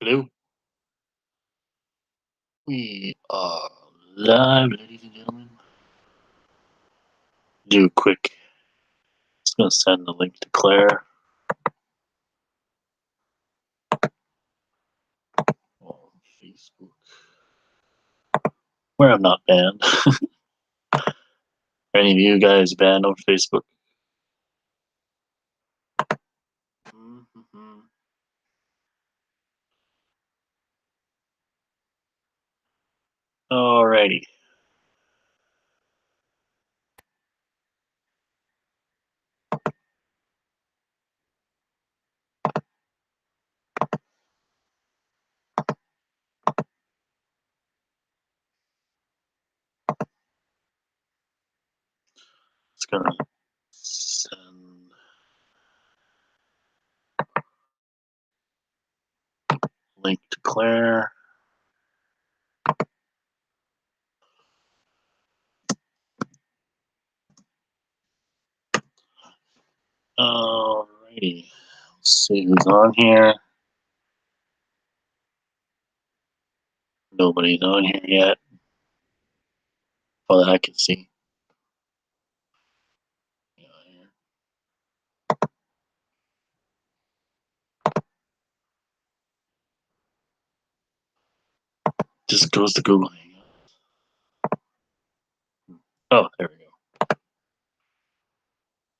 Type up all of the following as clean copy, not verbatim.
Hello. We are live, ladies and gentlemen. Do a quick. Just gonna send the link to Claire on Facebook, where I'm not banned. Are any of you guys banned on Facebook? Mm-hmm. Alrighty. Just gonna send link to Claire. Alrighty. Let's see who's on here. Nobody's on here yet. Well, that I can see. Just goes to Google Hangouts. Oh, there we go.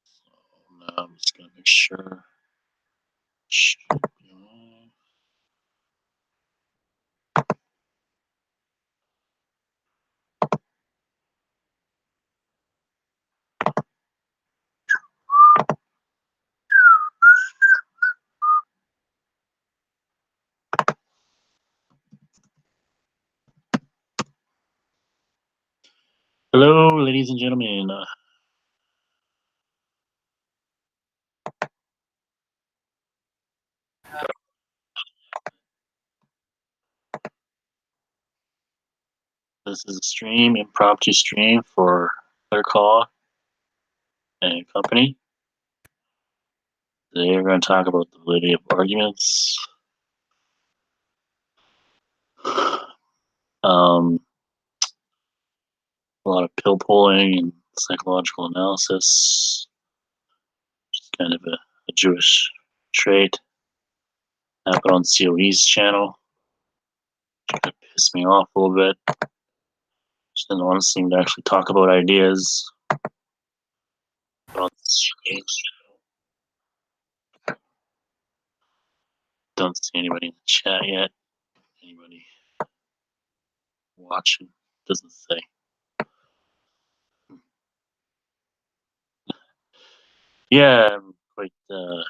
So now I'm just gonna make sure. Hello, ladies and gentlemen. This is a stream, impromptu stream for khaw and company. Today we're going to talk about the validity of arguments. A lot of pill pulling and psychological analysis. Just kind of a Jewish trait. Happened on COE's channel. Kind of pissed me off a little bit. Just didn't want to seem to actually talk about ideas. But on don't see anybody in the chat yet. Anybody watching? Doesn't say. Yeah, I'm quite not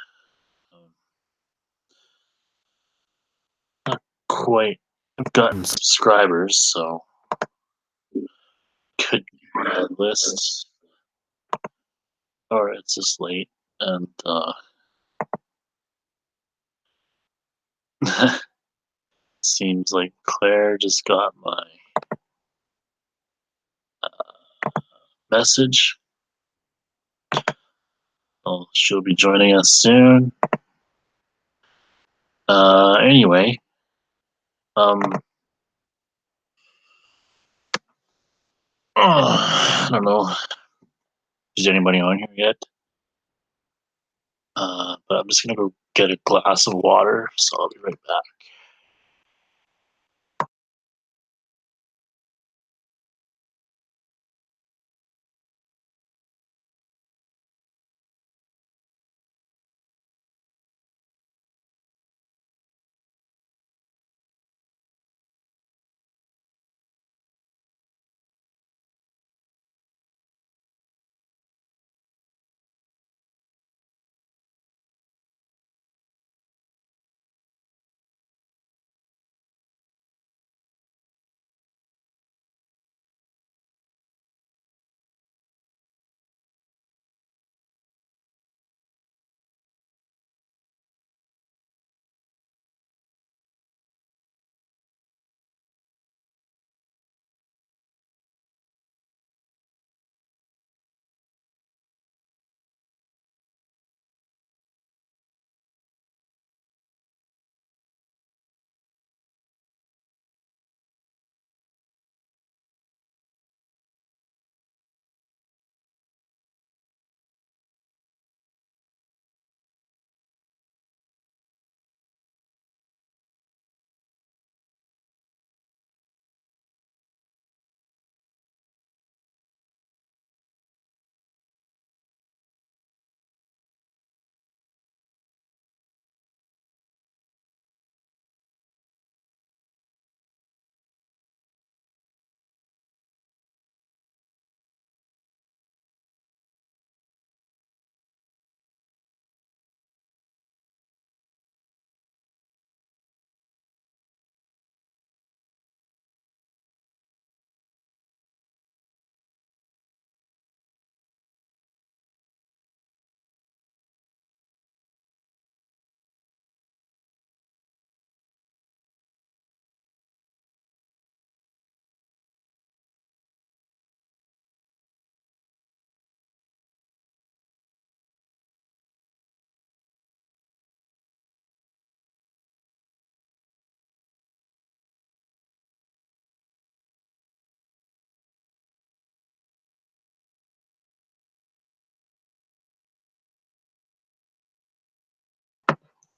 quite. I've gotten subscribers, so could be on that list. Or it's just late, and seems like Claire just got my message. Well, she'll be joining us soon. Anyway, I don't know. Is anybody on here yet? But I'm just gonna go get a glass of water, so I'll be right back.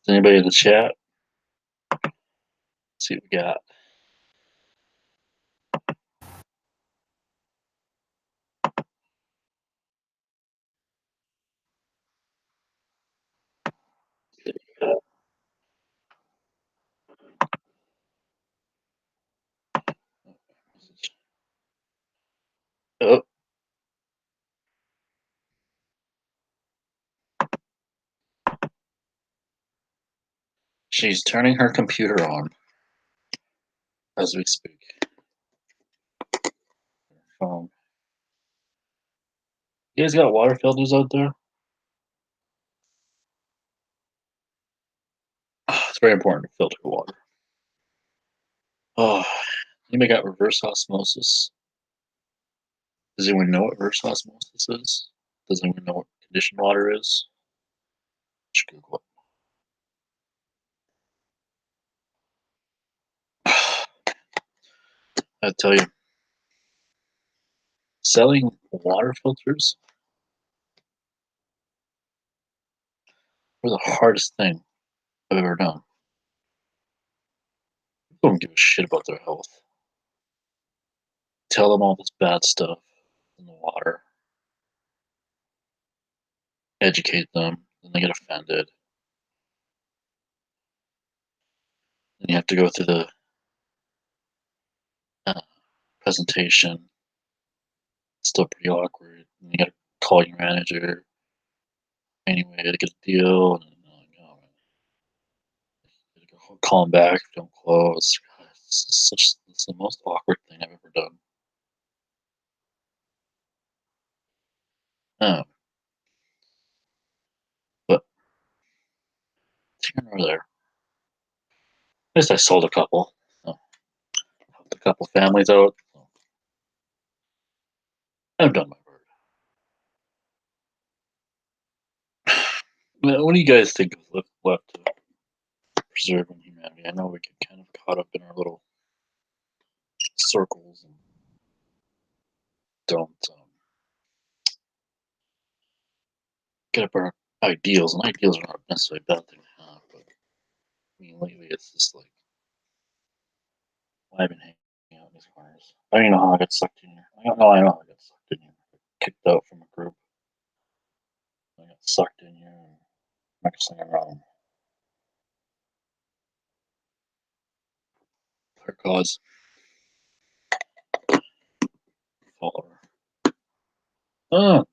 Is anybody in the chat? Let's see what we got. Oh, she's turning her computer on as we speak. You guys got water filters out there? It's very important to filter water. Oh, anybody got reverse osmosis? Does anyone know what reverse osmosis is? Does anyone know what conditioned water is? Just Google it. I tell you, selling water filters was the hardest thing I've ever done. People don't give a shit about their health. Tell them all this bad stuff in the water, educate them, then they get offended. Then you have to go through the uh, presentation. It's still pretty awkward. And you got to call your manager anyway to get a deal. And like, oh, you gotta call them back if you don't close. God, it's the most awkward thing I've ever done. Oh, but here nor there. At least I sold a couple. So, helped a couple families out. So, I've done my part. What do you guys think is left to preserve in humanity? I know we get kind of caught up in our little circles and don't get up our ideals. And ideals are not necessarily a bad thing to have, but I mean, lately it's just like, why I've been hanging out in these corners. I don't even know how I got sucked in here. I don't know. I know how I got sucked in here. Kicked out from a group. I got sucked in here. And next thing around, our cause follower. Oh,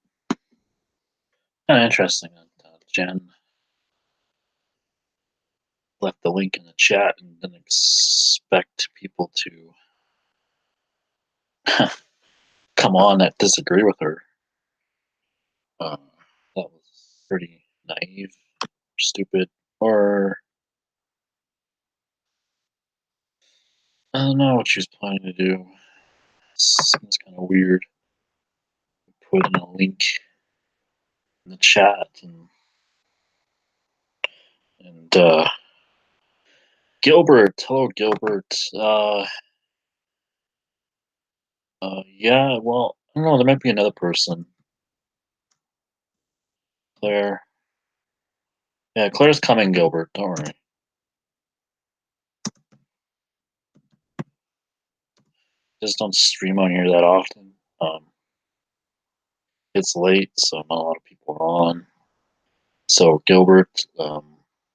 kind of interesting that Jen left the link in the chat and didn't expect people to come on that disagree with her. That was pretty naive, stupid, or I don't know what she was planning to do. Seems kind of weird. Put in a link in the chat and Gilbert, hello Gilbert. Yeah, well, I don't know. There might be another person. Claire. Yeah, Claire's coming, Gilbert. Don't worry. Just don't stream on here that often. It's late, so not a lot of people are on. So Gilbert,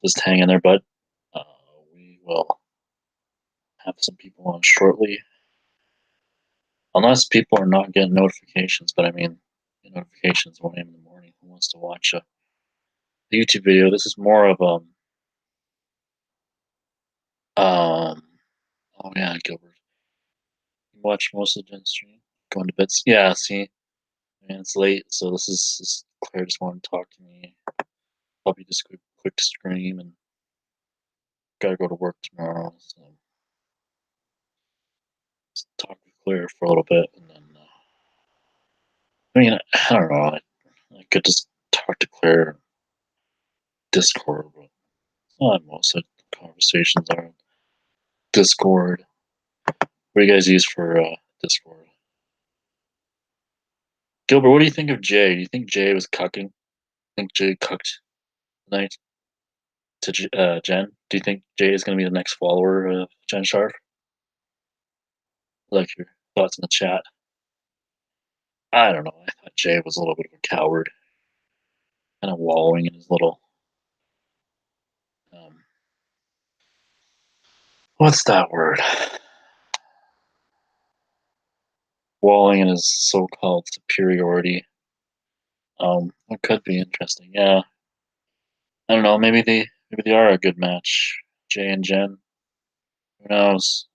just hang in there, bud. We will have some people on shortly, unless people are not getting notifications. But I mean, notifications 1 a.m. in the morning. Who wants to watch a YouTube video? This is more of oh yeah, Gilbert. You watch most of the Gen stream. Going to bed. Yeah, see, man, it's late, so this Claire just wanted to talk to me. Probably just quick stream and gotta go to work tomorrow. So just talk with Claire for a little bit, and then I mean, I don't know. I could just talk to Claire on Discord, but not most of the conversations are on Discord. What do you guys use for Discord? Gilbert, what do you think of Jay? Do you think Jay was cucking? Think Jay cucked tonight? to Jen? Do you think Jay is going to be the next follower of Jen Sharp? Like your thoughts in the chat. I don't know. I thought Jay was a little bit of a coward, kind of wallowing in his little. Um, what's that word? Wallowing in his so-called superiority. It could be interesting. Yeah, I don't know. Maybe they are a good match. Jay and Jen. Who knows?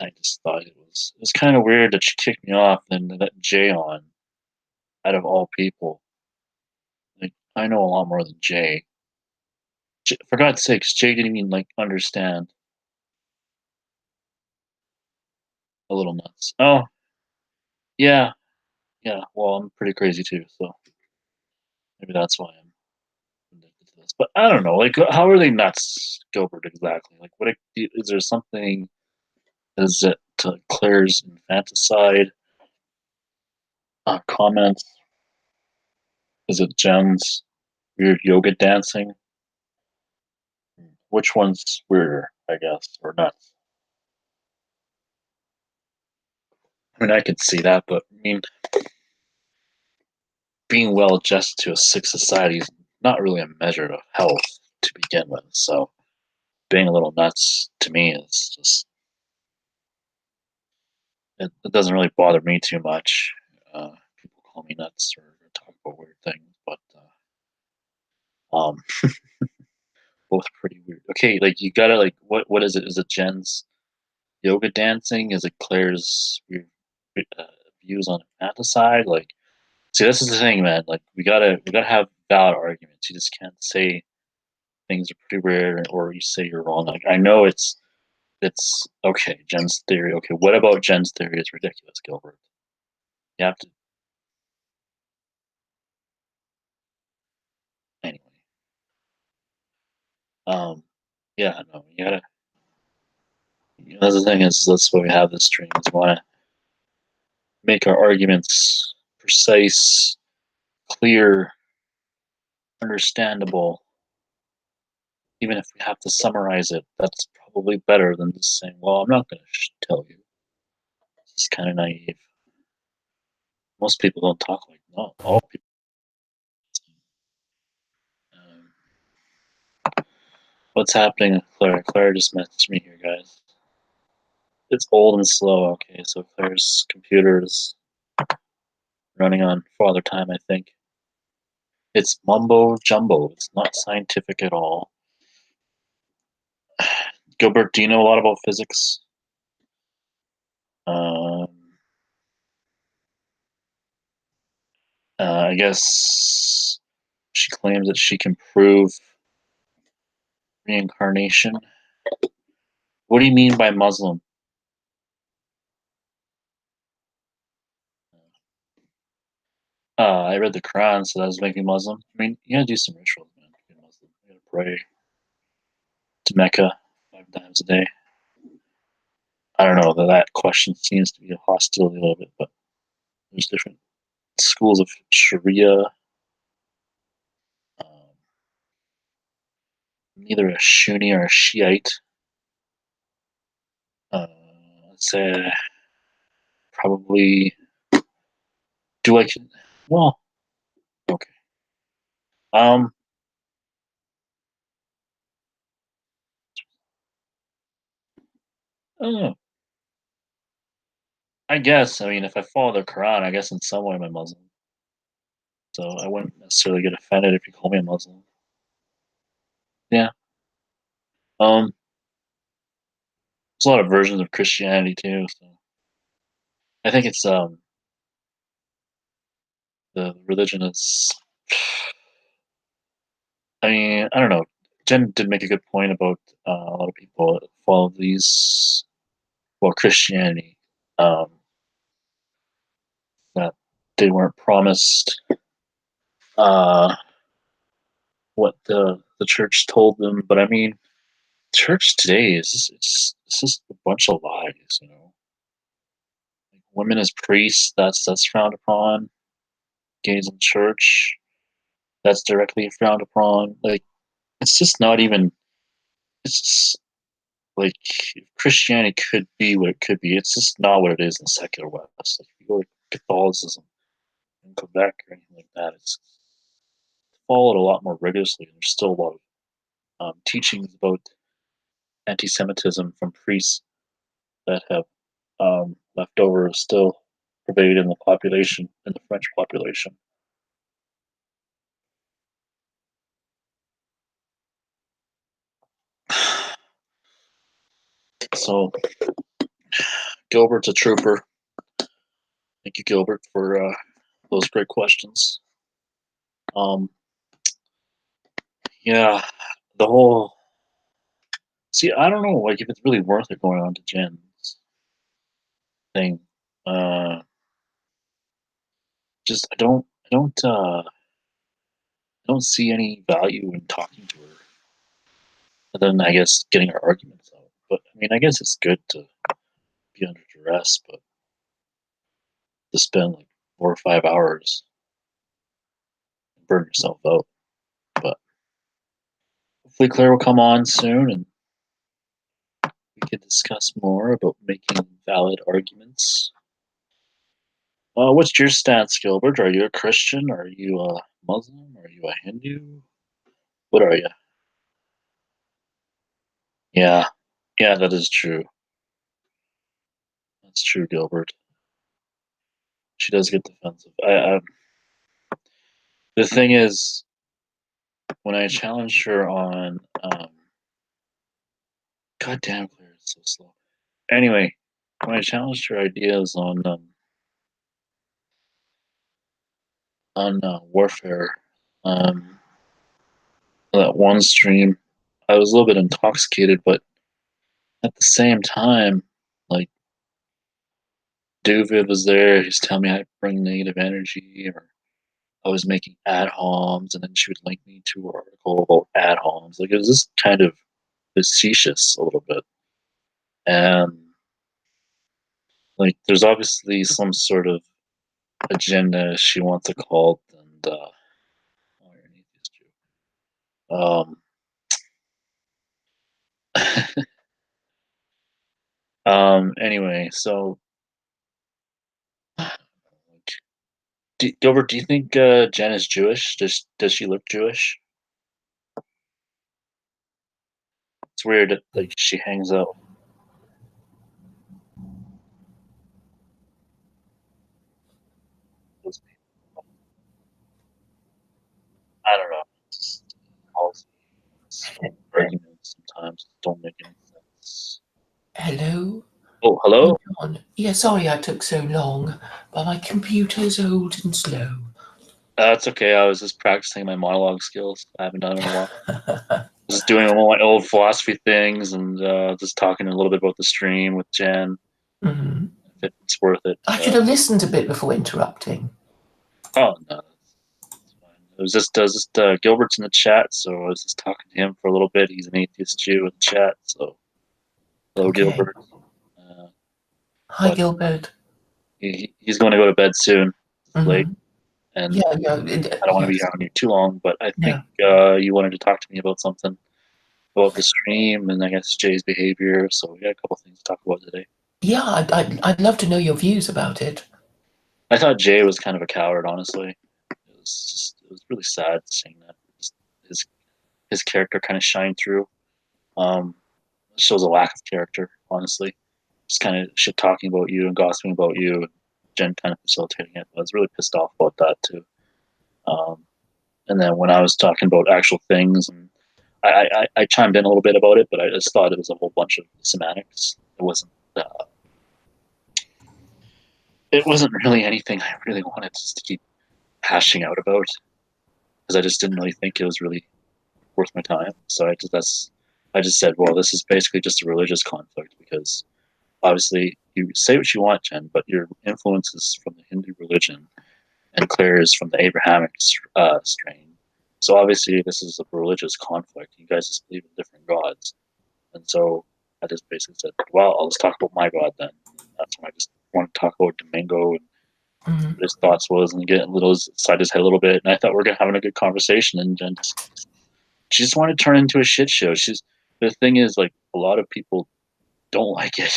I just thought it was kind of weird that she kicked me off and let Jay on out of all people. Like I know a lot more than Jay. For God's sakes, Jay didn't even like understand. A little nuts. Oh yeah, yeah. Well, I'm pretty crazy too, so maybe that's why I'm addicted to this. But I don't know. Like, how are they nuts, Gilbert? Exactly. Like, what is there something? Is it Claire's infanticide comments? Is it Jen's weird yoga dancing? Which one's weirder, I guess, or nuts? I mean, I could see that, but I mean, being well adjusted to a sick society is not really a measure of health to begin with. So, being a little nuts to me is just it doesn't really bother me too much. People call me nuts or talk about weird things, but both pretty weird. Okay, like you gotta like what is it? Is it Jen's yoga dancing? Is it Claire's weird uh, views on infanticide? Like, see, this is the thing, man. Like, we gotta have valid arguments. You just can't say things are pretty weird or you say you're wrong. Like, I know it's okay. Jen's theory. Okay, what about Jen's theory is ridiculous, Gilbert? You have to anyway. Um, yeah, no, you gotta. That's the thing is that's why we have this stream. Is we want to make our arguments precise, clear, understandable. Even if we have to summarize it, that's probably better than just saying, "Well, I'm not going to tell you." It's kind of naive. Most people don't talk like no. All people. Um, what's happening, Claire? Claire just messaged me here, guys. It's old and slow. Okay, so Claire's computer is running on father time, I think. It's mumbo jumbo. It's not scientific at all. Gilbert, do you know a lot about physics? Um, I guess she claims that she can prove reincarnation. What do you mean by Muslim? I read the Quran, so that was making Muslim. I mean, you gotta do some rituals, man, to be Muslim. You gotta pray to Mecca 5 times a day. I don't know, that question seems to be a hostility a little bit, but there's different schools of Sharia. Um, neither a Sunni or a Shiite. Let's say probably do I well okay. Um I don't know. I guess I mean if I follow the Quran, I guess in some way I'm a Muslim. So I wouldn't necessarily get offended if you call me a Muslim. Yeah. Um there's a lot of versions of Christianity too, so I think it's the religion is I mean, I don't know. Jen did make a good point about a lot of people follow these well Christianity. Um that they weren't promised uh, what the church told them. But I mean, church today is it's just a bunch of lies. You know, like women as priests, that's frowned upon. Gays in church, that's directly frowned upon. Like it's just not even. It's just like if Christianity could be what it could be. It's just not what it is in the secular West. Like if you go to Catholicism in Quebec or anything like that, it's followed a lot more rigorously. There's still a lot of teachings about anti-Semitism from priests that have left over still pervaded in the population, in the French population. So Gilbert's a trooper. Thank you, Gilbert, for those great questions. Yeah, the whole. See, I don't know, like if it's really worth it going on to Jen's thing. Just I don't see any value in talking to her. And then I guess getting her arguments out. But I mean, I guess it's good to be under duress, but to spend like 4 or 5 hours and burn yourself out. But hopefully Claire will come on soon and we can discuss more about making valid arguments. What's your stance, Gilbert? Are you a Christian? Are you a Muslim? Are you a Hindu? What are you? Yeah, yeah, that is true. That's true, Gilbert. She does get defensive. The thing is, when I challenged her on, God damn, Claire, it's so slow. Anyway, when I challenged her ideas on warfare, that one stream, I was a little bit intoxicated, but at the same time, like David was there, he's telling me how to bring negative energy, or I was making ad homs, and then she would link me to an article about ad homs. Like it was just kind of facetious a little bit, and like there's obviously some sort of agenda she wants a cult, and oh, you're an atheist Jew. Anyway, so Gilbert, do you think Jen is Jewish? Does she look Jewish? It's weird that like she hangs out. With I don't know. Policies, arguments sometimes don't make any sense. Hello? Oh, hello. John. Yeah, sorry I took so long, but my computer's old and slow. That's okay. I was just practicing my monologue skills. I haven't done it in a while. Just doing all my old philosophy things and just talking a little bit about the stream with Jen. Hmm. If it's worth it. I should have listened a bit before interrupting. Oh no, that's fine. It was just Gilbert's in the chat, so I was just talking to him for a little bit. He's an atheist Jew in the chat, so hello, Okay. Gilbert. Uh, Hi, but Gilbert. he's going to go to bed soon. It's late, Hmm. and Yeah, yeah, I don't want to be yes. on you too long. But I think No. you wanted to talk to me about something about the stream, and I guess Jay's behavior. So we got a couple things to talk about today. Yeah, I'd love to know your views about it. I thought Jay was kind of a coward, honestly. It was really sad seeing that. Just his his character kind of shined through. Um, it shows a lack of character, honestly. Just kind of shit talking about you and gossiping about you. Jen kind of facilitating it. I was really pissed off about that too. Um, and then when I was talking about actual things, and I chimed in a little bit about it, but I just thought it was a whole bunch of semantics. It wasn't really anything I really wanted to keep hashing out about because I just didn't really think it was really worth my time. So I just said, well, this is basically just a religious conflict because obviously you say what you want, Jen, but your influence is from the Hindu religion, and Claire is from the Abrahamic strain. So obviously this is a religious conflict. You guys just believe in different gods, and so I just basically said, well, I'll just talk about my god then. That's when I just wanted to talk about Domingo and Hmm. what his thoughts was and get a little inside his head a little bit. And I thought we are having a good conversation, and Jen just she just wanted to turn it into a shit show. The thing is, like, a lot of people don't like it.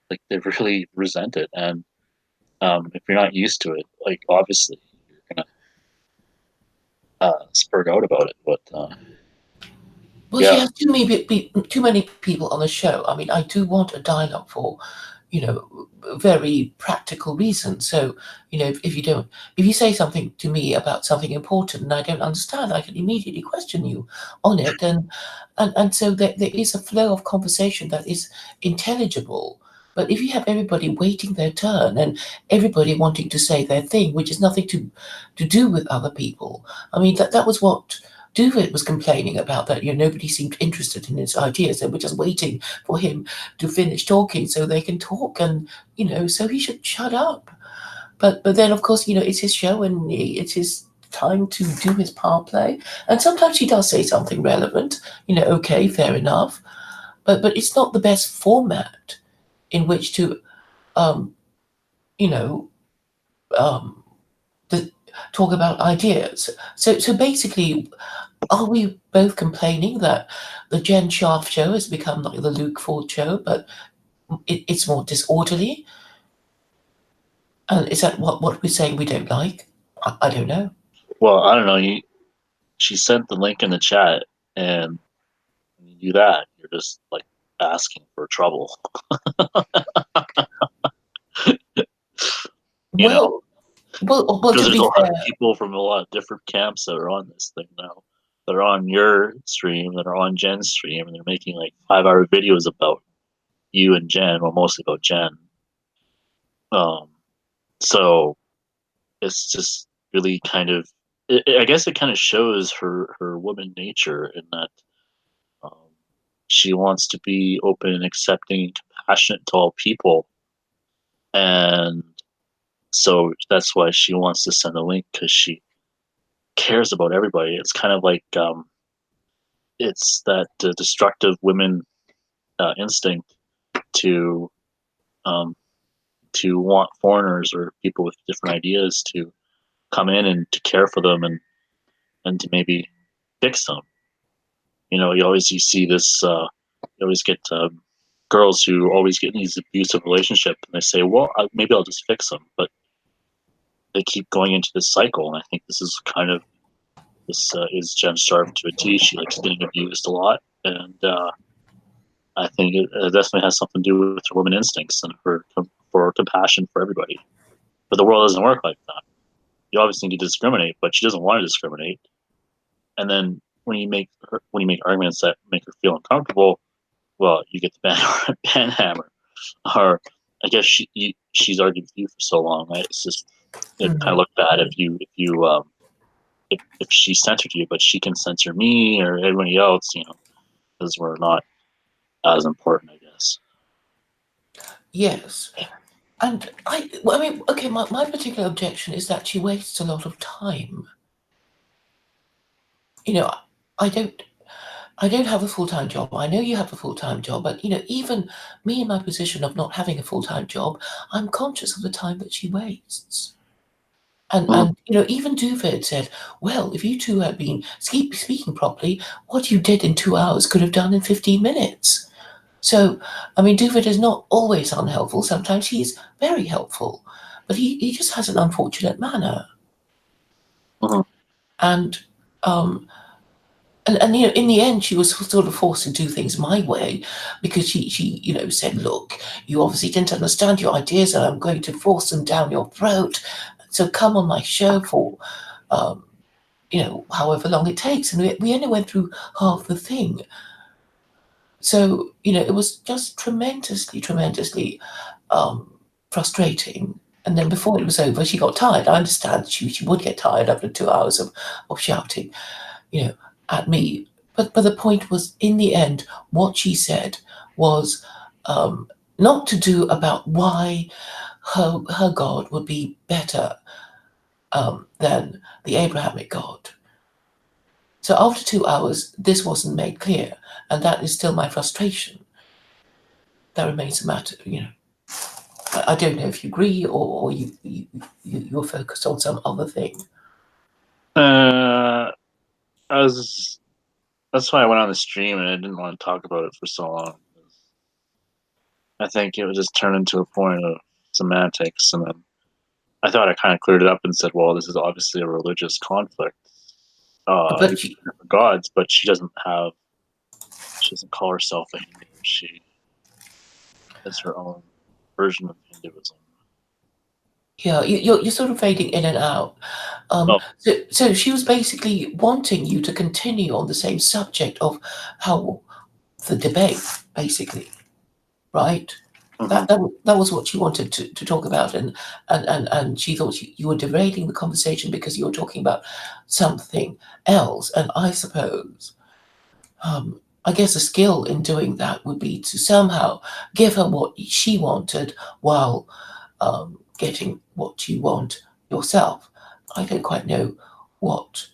Like, they really resent it, and if you're not used to it, like, obviously you're gonna spurt out about it. But Well, she yeah, has too many people on the show. I mean, I do want a dialogue for, very practical reasons. So, if you say something to me about something important and I don't understand, I can immediately question you on it. And so there is a flow of conversation that is intelligible. But if you have everybody waiting their turn and everybody wanting to say their thing, which is nothing to do with other people, I mean, that was what Duvet was complaining about, that nobody seemed interested in his ideas. They were just waiting for him to finish talking so they can talk, and so he should shut up. But then of course it's his show and it's his time to do his power play, and sometimes he does say something relevant. Okay, fair enough, but it's not the best format in which to um you know um the, talk about ideas. So basically, are we both complaining that the Jen Shaft show has become like the Luke Ford show, but it's more disorderly? And is that what we're saying we don't like? I don't know. well, I don't know. She sent the link in the chat, and when you do that, you're just like asking for trouble. You know, Well, well. because To there's a be lot fair, of people from a lot of different camps that are on this thing now. That are on your stream, that are on Jen's stream, and they're making like 5-hour videos about you and Jen, well, mostly about Jen. Um, so it's just really kind of, I guess it kind of shows her woman nature in that um, she wants to be open and accepting and compassionate to all people, and so that's why she wants to send a link, because she cares about everybody. It's kind of like it's that destructive women instinct to um, want foreigners or people with different ideas to come in and to care for them, and to maybe fix them. You see this. You always get girls who always get in these abusive relationships, and they say, "Well, maybe I'll just fix them," but they keep going into this cycle. And I think this is kind of this is Jen Sharp to a T. She likes getting abused a lot, and I think it definitely has something to do with her woman instincts and her for compassion for everybody. But the world doesn't work like that. You obviously need to discriminate, but she doesn't want to discriminate. And then when you make arguments that make her feel uncomfortable, well, you get the ban hammer. Or I guess she's argued with you for so long. It's just it kind of mm, looked bad if she censored you, but she can censor me or everybody else, because we're not as important, I guess. yes. And well, I mean, okay, my particular objection is that she wastes a lot of time. You know, I don't I don't have a full-time job. I know you have a full-time job, but even me in my position of not having a full-time job, I'm conscious of the time that she wastes. Mhm. And even Duvid said, "Well, if you two had been speaking properly, what you did in 2 hours could have done in 15 minutes." So, I mean, Duvid is not always unhelpful. Sometimes he's very helpful, but he just has an unfortunate manner. Mhm. And um, and in the end, she was sort of forced to do things my way, because she said, "Look, you obviously didn't understand your ideas, and I'm going to force them down your throat. So come on my show for um, however long it takes." And we only went through half the thing. So it was just tremendously um, frustrating. And then before it was over, she got tired. I understand she would get tired after 2 hours of shouting, you know, at me. But the point was, in the end, what she said was um, not to do about why her God would be better than the Abrahamic God. So after 2 hours, this wasn't made clear, and that is still my frustration. That remains a matter. I don't know if you agree, or you're focused on some other thing. Uh, as That's why I went on the stream and I didn't want to talk about it for so long. I think it would just turn into a point of semantics, and then I thought I kind of cleared it up and said, "Well, this is obviously a religious conflict. These But are different gods, but she doesn't call herself a Hindu. She has her own version of Hinduism." yeah, you're sort of fading in and out. Oh, So she was basically wanting you to continue on the same subject of how the debate, basically, right? mhm. That was what she wanted to talk about, and she thought you were derailing the conversation because you were talking about something else. And I suppose, I guess, a skill in doing that would be to somehow give her what she wanted while getting what you want yourself. I don't quite know what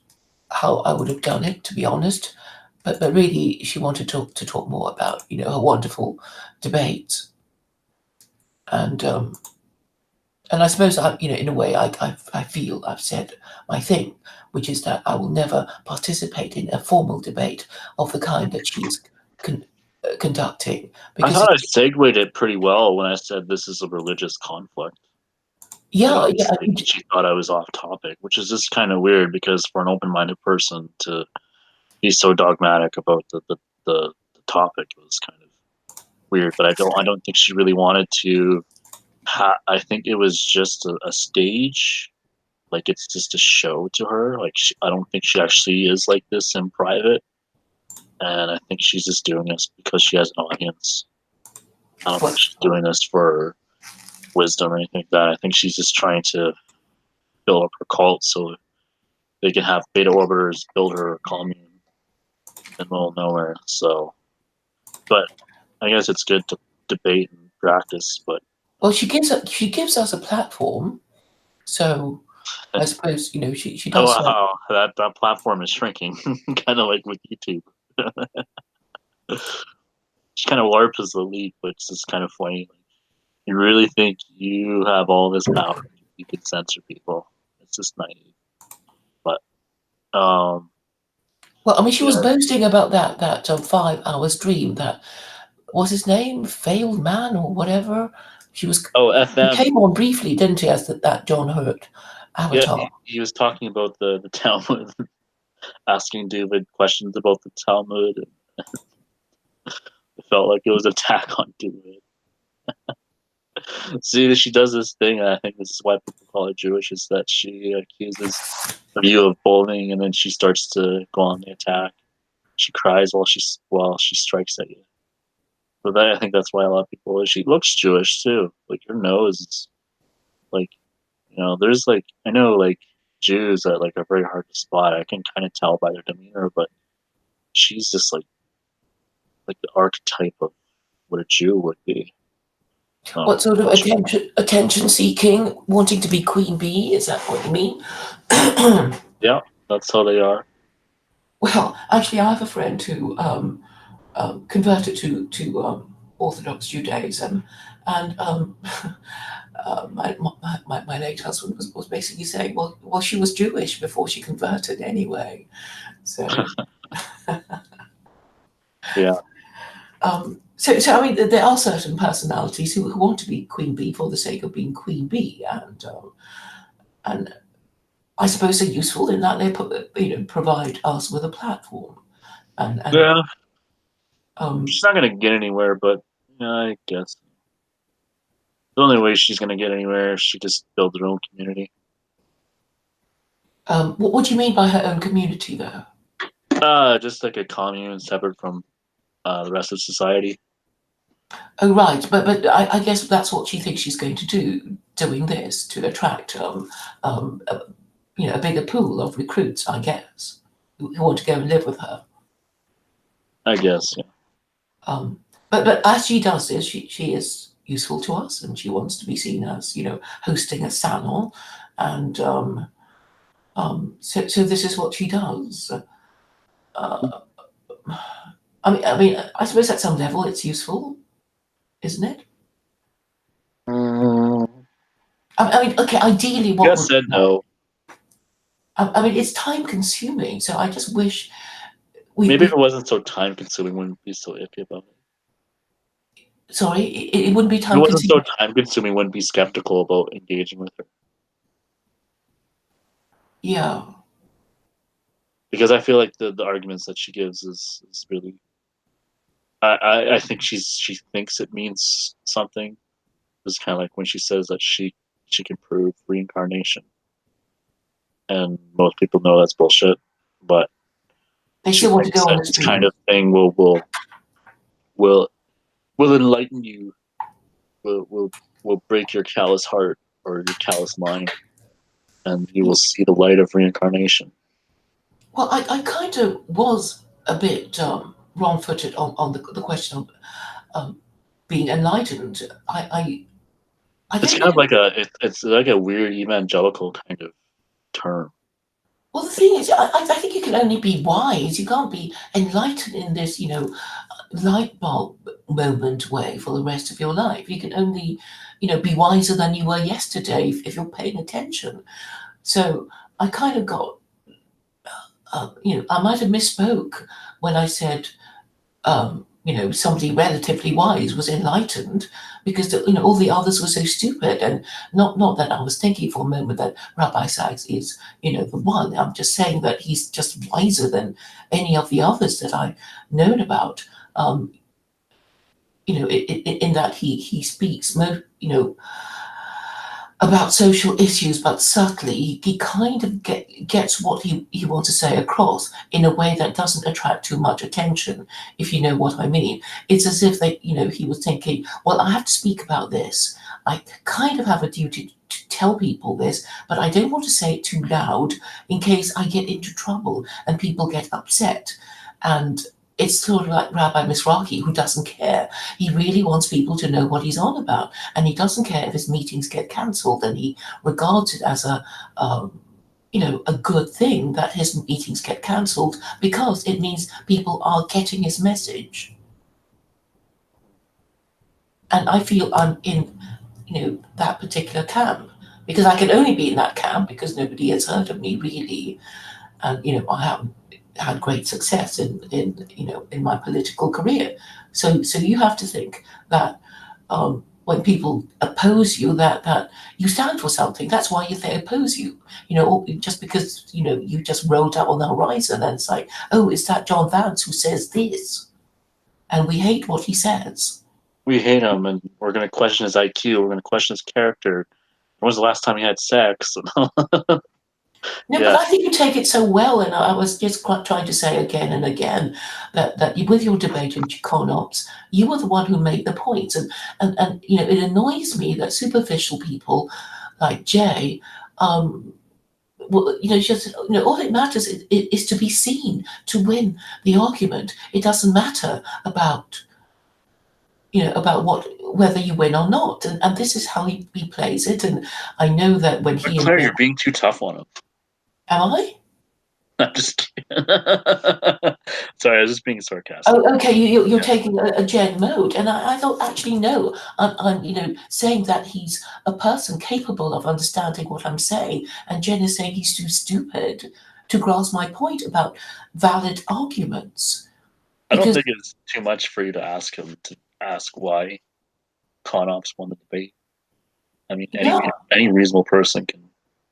how I would have done it, to be honest. But really, she wanted to talk more about her wonderful debates, and I suppose in a way I feel I've said my thing, which is that I will never participate in a formal debate of the kind that she is con- conducting I because thought I segued it pretty well when I said this is a religious conflict. Like yeah, yeah, obviously, she thought I was off topic, which is just kind of weird because for an open-minded person to be so dogmatic about the topic was kind of weird. But I don't think she really wanted to. I think it was just a stage. Like it's just a show to her. Like I don't think she actually is like this in private, and I think she's just doing this because she has an audience. I don't think well, she's doing this for wisdom or anything like that. I think she's just trying to build up her cult so they can have beta orbiters build her commune in the middle of nowhere. So, but I guess it's good to debate and practice. But she gives us a platform, so I suppose she oh does so. wow, that platform is shrinking, kind of like with YouTube. She kind of LARPs as the leak, but it's just kind of funny. Like, you really think you have all this power? You can censor people. It's just naive. But Well, I mean, she was yeah. boasting about that 5 hour stream that was his name failed man or whatever. Oh, He FM. came on briefly, didn't he, as that John Hurt Yeah, avatar? he was talking about the Talmud, asking David questions about the Talmud. And it felt like it was an attack on David. See, she does this thing, and I think this is why people call her Jewish, is that she accuses of you of bullying, and then she starts to go on the attack. She cries while she strikes at you. So that I think that's why a lot of people. She looks Jewish too. Like her nose is like there's like I know like Jews that like are very hard to spot. I can kind of tell by their demeanor, but she's just like the archetype of what a Jew would be. What sort of Culture. attention seeking, wanting to be queen bee? Is that what you mean? Yeah, that's how they are. Well, actually, I have a friend who converted to Orthodox Judaism, and my late husband was basically saying, well, she was Jewish before she converted anyway. So, Yeah, so I mean, there are certain personalities who want to be queen bee for the sake of being queen bee, and I suppose they're useful in that they provide us with a platform, and yeah. um, She's not gonna get anywhere, but yeah, I guess the only way she's gonna get anywhere is she just builds her own community. what do you mean by her own community, though? Just like a commune separate from the rest of society. Oh, right, but I guess that's what she thinks she's going to do, doing this to attract um, a, a bigger pool of recruits, I guess, who want to go and live with her. I guess. Yeah. But as she does this, she is useful to us, and she wants to be seen as hosting a salon, and so this is what she does. I suppose at some level it's useful, isn't it? Mm, I mean, okay, ideally, what guess would said no. I mean, it's time consuming, so I just wish Maybe if it we wasn't so time consuming, we wouldn't be so iffy about it. sorry, it wouldn't be If it time wasn't so consuming. time consuming, we wouldn't be skeptical about engaging with her. Yeah. Because I feel like the arguments that she gives is really I think she thinks it means something. It's kind of like when she says that she can prove reincarnation, and most people know that's bullshit. But They she still want to thinks go on that the this kind stream. of thing will enlighten you, will break your callous heart or your callous mind, and you will see the light of reincarnation. Well, I kind of was a bit wrong-footed on the question of being enlightened. I It's don't kind of know. like it's like a weird evangelical kind of term. Well, the thing is, I think you can only be wise. You can't be enlightened in this, light bulb moment way for the rest of your life. You can only, be wiser than you were yesterday if you're paying attention. So I kind of got, I might have misspoke when I said somebody relatively wise was enlightened because all the others were so stupid, and not that I was thinking for a moment that Rabbi Sachs is the one. I'm just saying that he's just wiser than any of the others that I've known about. Um, in that he speaks about social issues, but subtly he kind of gets what he wants to say across in a way that doesn't attract too much attention, if you know what I mean. It's as if he was thinking, well, I have to speak about this. I kind of have a duty to tell people this, but I don't want to say it too loud in case I get into trouble and people get upset. And it's sort of like Rabbi Misraki, who doesn't care. He really wants people to know what he's on about, and he doesn't care if his meetings get cancelled, and he regards it as a good thing that his meetings get cancelled because it means people are getting his message. And I feel I'm in that particular camp because I can only be in that camp because nobody has heard of me really, and I haven't had great success in my political career. So you have to think that when people oppose you, that you stand for something. That's why they oppose you. Just because you just rolled out on the horizon, and it's like, oh, it's that John Vance who says this, and we hate what he says. We hate him, and we're going to question his IQ. We're going to question his character. When was the last time he had sex? No, but Yeah, I think you take it so well, and I was just quite trying to say again and again that with your debate in Conops, you were the one who made the points, and it annoys me that superficial people like Jay, well, just all it matters is to be seen to win the argument. It doesn't matter about whether you win or not, and this is how he plays it, and I know that when but he and Claire, Jay, you're being too tough on him. am I? I'm just kidding. Sorry, I was just being sarcastic. Oh, okay. You're Yeah. taking a Jen mode, and I thought actually no. I'm saying that he's a person capable of understanding what I'm saying, and Jen is saying he's too stupid to grasp my point about valid arguments. I don't Because think it's too much for you to ask him to ask why Conops won the debate. I mean, yeah, any reasonable person can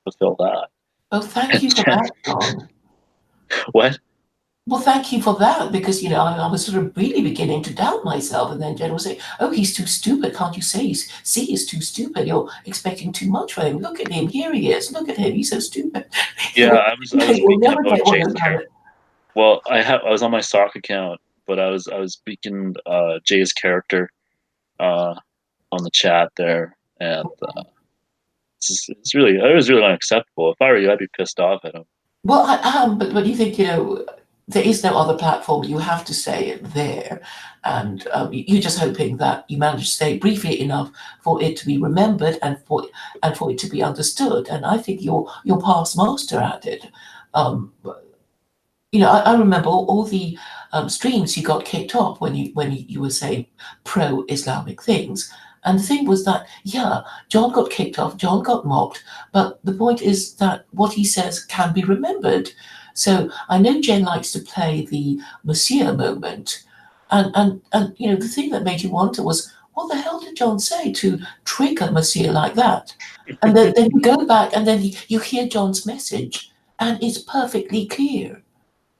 fulfill that. well, thank And you for Jen, that, John. what? Well, thank you for that because I was sort of really beginning to doubt myself, and then Jen was saying, "Oh, he's too stupid. Can't you see he's too stupid? You're expecting too much from him. Look at him. Here he is. Look at him. He's so stupid." Yeah, I was You'll speaking never about get one Jay's of character. those. Well, I was on my stock account, but I was speaking Jay's character uh, on the chat there, and it was really unacceptable. If I were you, I'd be pissed off at him. Well, I am, but you think there is no other platform. You have to say it there, and you're just hoping that you manage to say it briefly enough for it to be remembered and for it to be understood. And I think you're past master at it. Um, I remember all the streams you got kicked off when you were saying pro-Islamic things. And the thing was that, yeah, John got kicked off, John got mocked, but the point is that what he says can be remembered. So I know Jen likes to play the Monsieur moment, and the thing that made you wonder was, what the hell did John say to trigger Monsieur like that? And then you go back and then you hear John's message, and it's perfectly clear.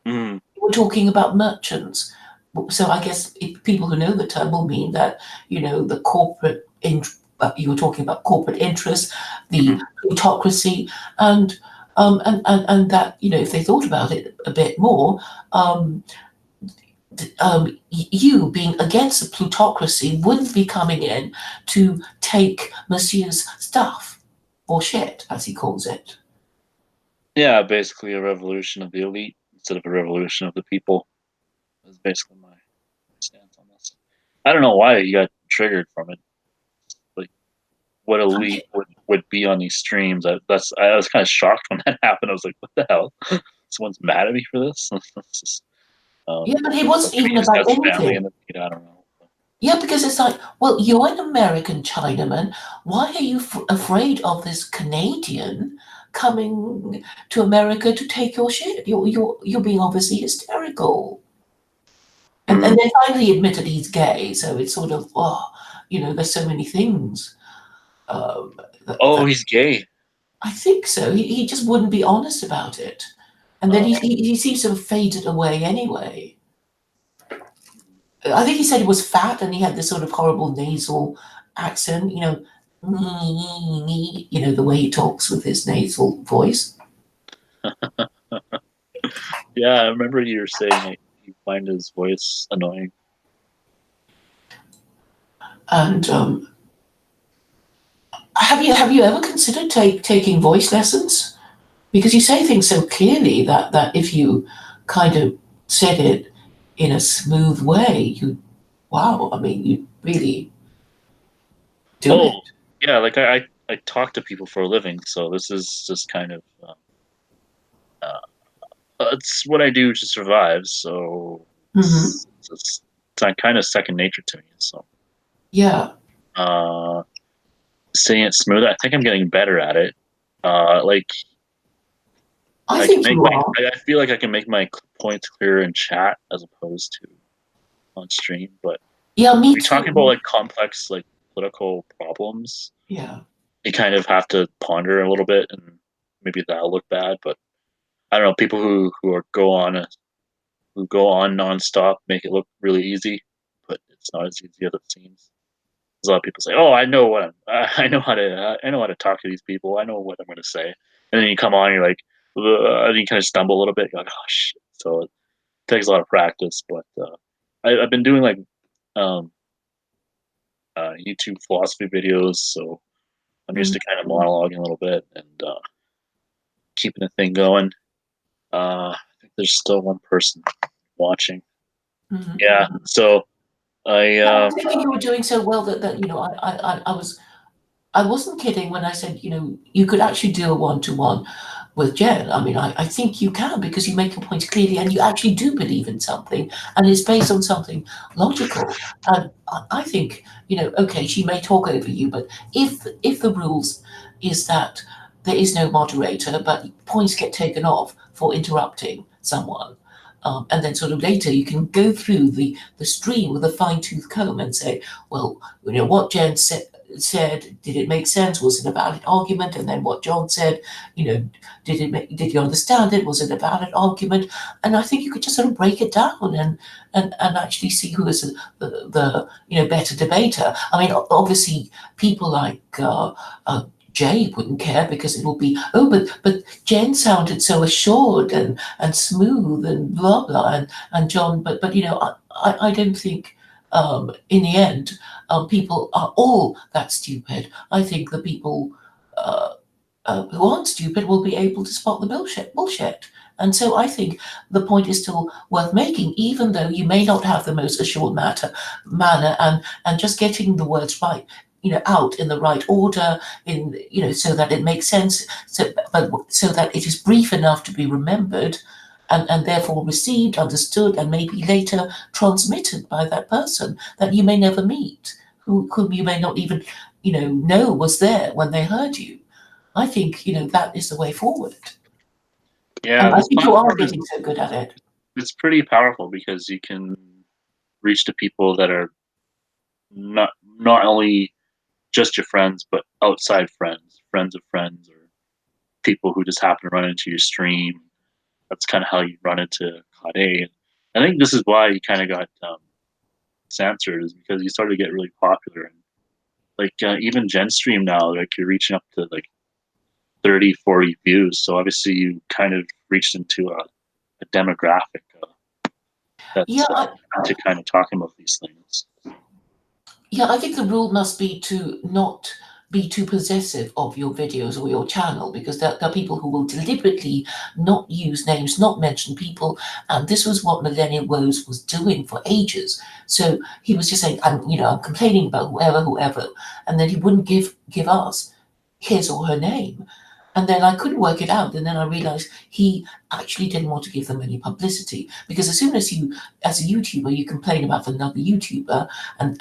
Mm. We're talking about merchants. So I guess people who know the term will mean that, the corporate, you were talking about corporate interests, the plutocracy, and and that, if they thought about it a bit more, you being against the plutocracy wouldn't be coming in to take Monsieur's stuff, or shit, as he calls it. Yeah, basically a revolution of the elite instead of a revolution of the people is basically my stance on this. I don't know why you got triggered from it. Like, what elite would be on these streams? I was kind of shocked when that happened. I was like, what the hell? Someone's mad at me for this? It's just, Yeah, but it wasn't maybe he even just about has family anything. in the feed. I don't know. Yeah, because it's like, well, you're an American Chinaman. Why are you afraid of this Canadian coming to America to take your shit? You're being obviously hysterical. And Mm. then finally admitted he's gay, so it's sort of, there's so many things. Oh, he's gay. I think so. He just wouldn't be honest about it. And then Oh. he seems to have faded away anyway. I think he said he was fat and he had this sort of horrible nasal accent, the way he talks with his nasal voice. Yeah, I remember you were saying that you find his voice annoying. And have you ever considered taking voice lessons? Because you say things so clearly that if you kind of said it in a smooth way, you really do Oh, it. yeah, like I talk to people for a living, so this is just kind of uh, it's what I do to survive. So Hmm. it's kind of second nature to me. So Yeah, uh, saying it smooth, I think I'm getting better at it. Like I I can think make you my, are. I feel like I can make my points clearer in chat as opposed to on stream. But Yeah, if me you're talking about too. like complex like political problems, Yeah. you kind of have to ponder a little bit, and maybe that'll look bad. But I don't know, people who go on nonstop make it look really easy, but it's not as easy as it seems. There's a lot of people say, "Oh, I know what I know how to talk to these people. I know what I'm going to say." And then you come on, you're like, and you kind of stumble a little bit. You're like, "Oh shit!" So it takes a lot of practice. But I've been doing like um, YouTube philosophy videos, so I'm used Mhm. to kind of monologuing a little bit and keeping the thing going. I think there's still one person watching. Mhm. Yeah, so I I was thinking you were doing so well that I wasn't kidding when I said, you could actually do a one-to-one with Jen. I mean, I think you can, because you make your points clearly and you actually do believe in something and it's based on something logical. And I think, okay, she may talk over you, but if the rules is that there is no moderator, but points get taken off for interrupting someone. And then sort of later you can go through the stream with a fine-tooth comb and say, well, what Jen said, did it make sense? Was it a valid argument? And then what John said, did you understand it? Was it a valid argument? And I think you could just sort of break it down and actually see who is the better debater. I mean, obviously people like Jay wouldn't care, because it will be, oh, but Jen sounded so assured and smooth and blah blah, and John, but I don't think in the end people are all that stupid. I think the people who aren't stupid will be able to spot the bullshit. And so I think the point is still worth making, even though you may not have the most assured manner, and just getting the words right, out in the right order, so that it makes sense, but so that it is brief enough to be remembered, and therefore received, understood, and maybe later transmitted by that person that you may never meet, whom you may not even, know was there when they heard you. I think, that is the way forward. Yeah, I this think you are platform is getting so good at it. it's pretty powerful because you can reach to people that are not only just your friends, but outside friends, friends of friends, or people who just happen to run into your stream. That's kind of how you run into khaw. I think this is why you kind of got censored, is because you started to get really popular. And like even Gen Stream now, like you're reaching up to like 30, 40 views. So obviously you kind of reached into a demographic Yeah, that's into kind of talking about these things. yeah, I think the rule must be to not be too possessive of your videos or your channel, because there are people who will deliberately not use names, not mention people, and this was what Millennial Woes was doing for ages. So he was just saying, I'm complaining about whoever, and then he wouldn't give us his or her name. And then I couldn't work it out. And then I realized he actually didn't want to give them any publicity, because as soon as you, as a YouTuber, you complain about another YouTuber, and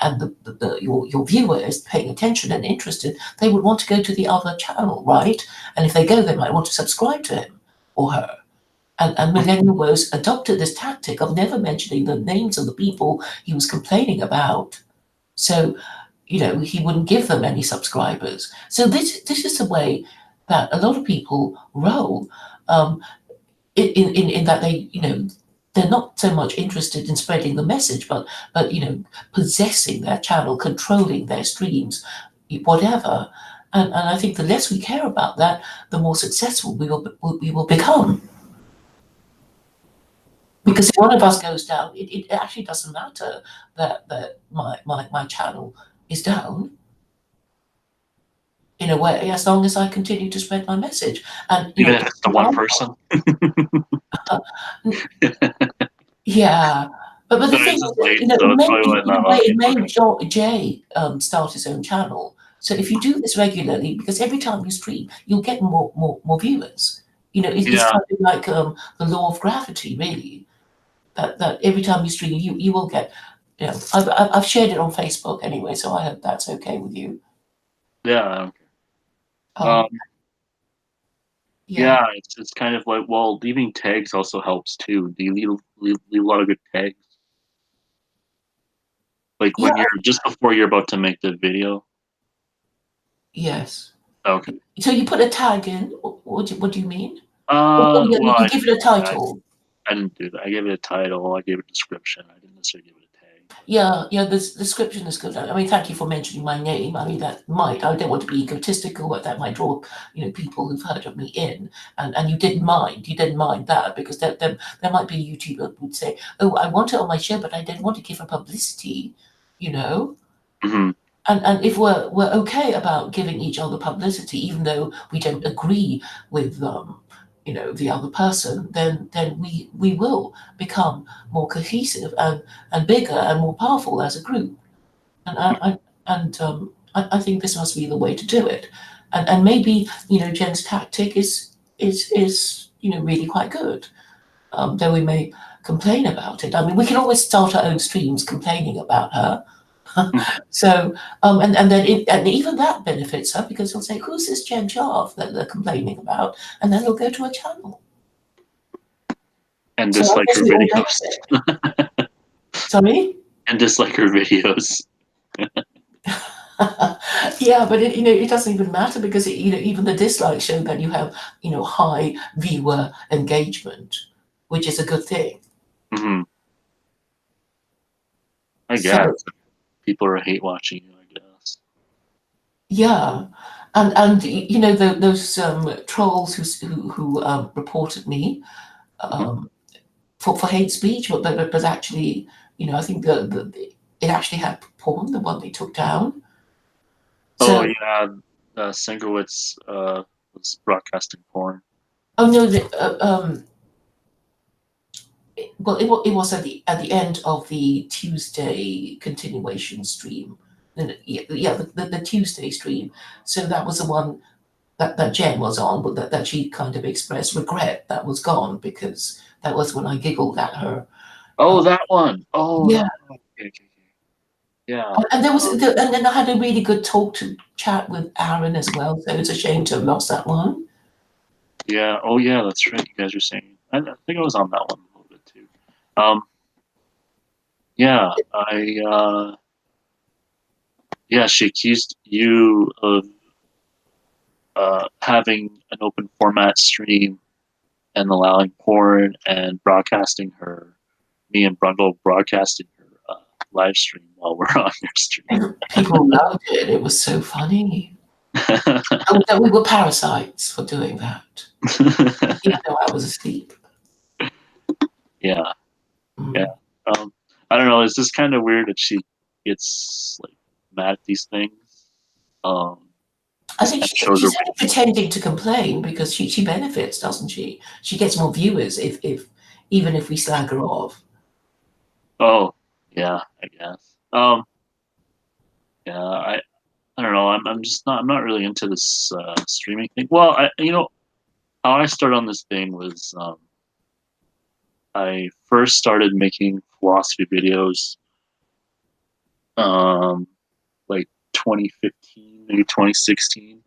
your viewer is paying attention and interested, they would want to go to the other channel, right? And if they go, they might want to subscribe to him or her. And Millennial Woes adopted this tactic of never mentioning the names of the people he was complaining about. So, he wouldn't give them any subscribers. So this is the way that a lot of people roll, um, in that they, they're not so much interested in spreading the message, but possessing their channel, controlling their streams, whatever. And I think the less we care about that, the more successful we will become. Because if one of us goes down, it actually doesn't matter that my channel is down, in a way, as long as I continue to spread my message. And Even if it's the one person. yeah. But the Sorry, thing it's is just that, late, so it that's made probably me, why not a lot of it people are made coming. Jay start his own channel. So if you do this regularly, because every time you stream, you'll get more viewers. It's Yeah, kind of like the law of gravity, really. That every time you stream, you will get. I've shared it on Facebook anyway, so I hope that's okay with you. yeah. Um, Um, yeah, yeah, it's kind of like, well, leaving tags also helps too. Do you leave a lot of good tags? Like yeah, when you're just before you're about to make the video? yes. Okay. So you put a tag in. What do you mean? Oh, yeah, Well, you I give didn't it a do that. title. I didn't do that. I gave it a title. I gave it a description. I didn't necessarily give it a tag. Yeah, yeah, the description is good. I mean, thank you for mentioning my name. I mean, I don't want to be egotistical, but that might draw, people who've heard of me in. And you didn't mind that, because there might be a YouTuber who would say, oh, I want it on my show, but I don't want to give her publicity, you know? Hmm. And if we're okay about giving each other publicity, even though we don't agree with the other person, then we will become more cohesive and bigger and more powerful as a group. And I think this must be the way to do it. And maybe Jen's tactic is really quite good. Though we may complain about it. I mean, we can always start our own streams complaining about her. So, and then and even that benefits her, because he'll say, "Who's this Jen Jarve that they're complaining about?" And then he'll go to a channel. And So I dislike guess her we all benefit. videos. Sorry? And dislike her videos. Yeah, but it doesn't even matter, because even the dislikes show that you have high viewer engagement, which is a good thing. Hmm. I guess So people are hate watching you, I guess. yeah, and those trolls who reported me Hmm. um, for hate speech, but actually, I think it actually had porn, the one they took down. Oh So, yeah, Singerwitz was broadcasting porn. oh no, well, it was at the end of the Tuesday continuation stream. Yeah, the Tuesday stream. So that was the one that Jen was on, but that she kind of expressed regret that was gone, because that was when I giggled at her. Oh, Uh, that one. Oh, that yeah, one. Okay, okay, okay. Yeah. and and then I had a really good talk to chat with Aaron as well. So it's a shame to have lost that one. Yeah. Oh, yeah. That's right. You guys were saying. I think I was on that one a little bit too. Yeah. Yeah. She accused you of having an open format stream and allowing porn and broadcasting her. Me and Brundle broadcasting her live stream while we're on your stream. People loved it. It was so funny. And that we were parasites for doing that, even though I was asleep. Yeah. Yeah. Mm. I don't know. It's just kind of weird that she gets like mad at these things. I Just think kind of shows her she's only pretending to complain because she benefits, doesn't she? She gets more viewers if even if we slag her off. Oh, yeah, I guess. Yeah, I don't know. I'm not really into this streaming thing. Well, how I started on this thing was I first started making philosophy videos um like 2015, maybe 2016.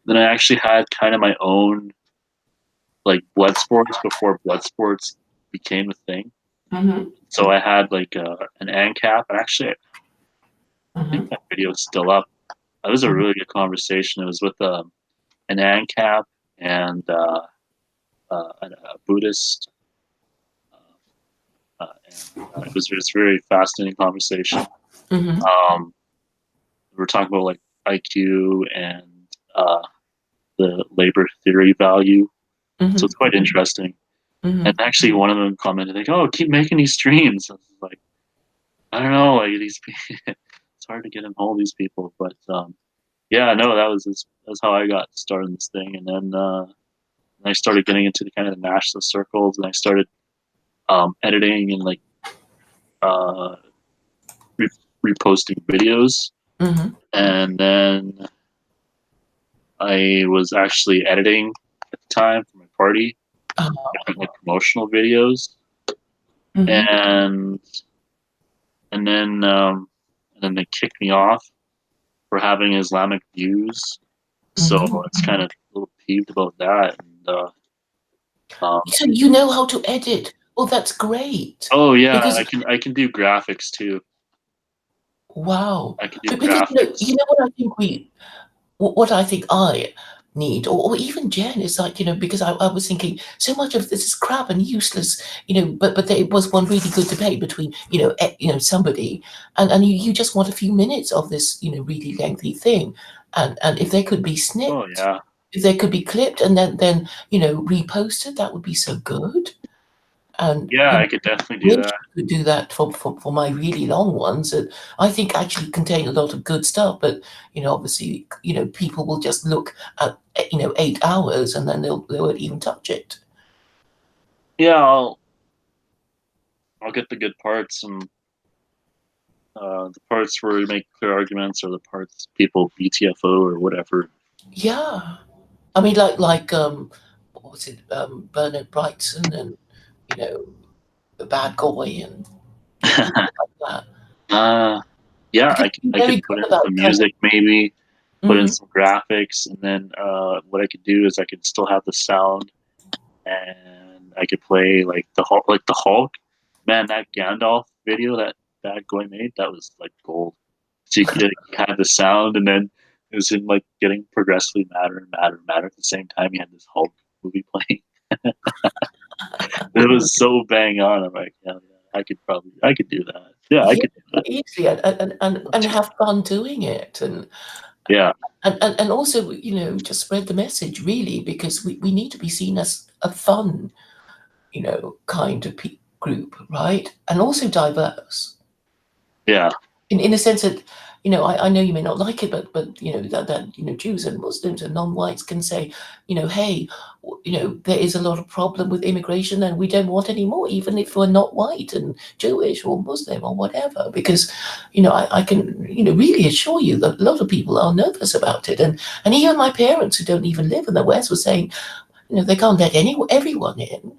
Then I actually had kind of my own like blood sports before blood sports became a thing. Mm-hmm. So I had like an ANCAP, and actually I think Mm-hmm. that video is still up. It was a really good conversation. It was with an ANCAP and a Buddhist, and it was just a very fascinating conversation. Mm-hmm. We were talking about like IQ and uh, the labor theory value, so Mm-hmm. it's quite interesting. And Mm-hmm. actually, one of them commented like, "Oh, keep making these streams." I was like, I don't know, like these people, it's hard to get in hold of these people, but yeah, no, that's how I got started in this thing, and then I started getting into the kind of the national circles, and I started editing and like uh, reposting videos, Mm-hmm. and then I was actually editing at the time for my party, Oh. different like promotional videos, Mm-hmm. and and then um, and then they kicked me off for having Islamic views. So Mm-hmm. it's kind of a little peeved about that. And So you know how to edit. Well, that's great. oh yeah, Because I can do graphics too. wow. I can do Because you graphics. know what I think what I think I need, or even Jen, is like, because I was thinking so much of this is crap and useless, but there was one really good debate between, somebody, and you just want a few minutes of this, really lengthy thing. And if they could be Oh snipped, yeah, if they could be clipped and then reposted, that would be so good. And yeah, I could definitely do wish that. I could do that for my really long ones that I think actually contain a lot of good stuff. But obviously, people will just look at 8 hours and then they won't even touch it. Yeah, I'll get the good parts, and the parts where we make clear arguments, or the parts people BTFO or whatever. Yeah, I mean, like what was it, Bernard Wrightson and you know the bad guy and people like that. uh, yeah, Because they're I very could put good in about some kind of. music, maybe put in Mhm. some graphics, and then what I could do is I could still have the sound, and I could play like the Hulk. Man, that Gandalf video that Bad Guy made, that was like gold. So you had the sound, and then it was him like getting progressively madder and madder and madder. At the same time, you had this Hulk movie playing. It was so bang on. I'm like, yeah, I could do that. Yeah, I Yeah, could do that. easily, and have fun doing it, Yeah, and also, just spread the message really, because we need to be seen as a fun, kind of group, right? And also diverse yeah, in a sense that, I know you may not like it, but that Jews and Muslims and non-whites can say, hey, there is a lot of problem with immigration and we don't want any more, even if we're not white and Jewish or Muslim or whatever, because I can really assure you that a lot of people are nervous about it, and even my parents who don't even live in the West were saying, they can't let everyone in.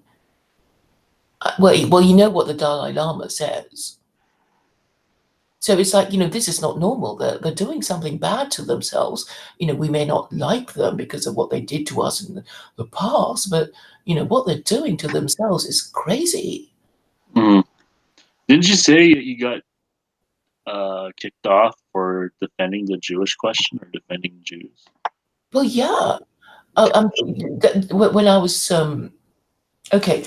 Well, you know what the Dalai Lama says. So it's like, this is not normal. They're doing something bad to themselves. We may not like them because of what they did to us in the past, but what they're doing to themselves is crazy. Mm. Didn't you say you got kicked off for defending the Jewish question or defending Jews? Well, yeah. When I was okay,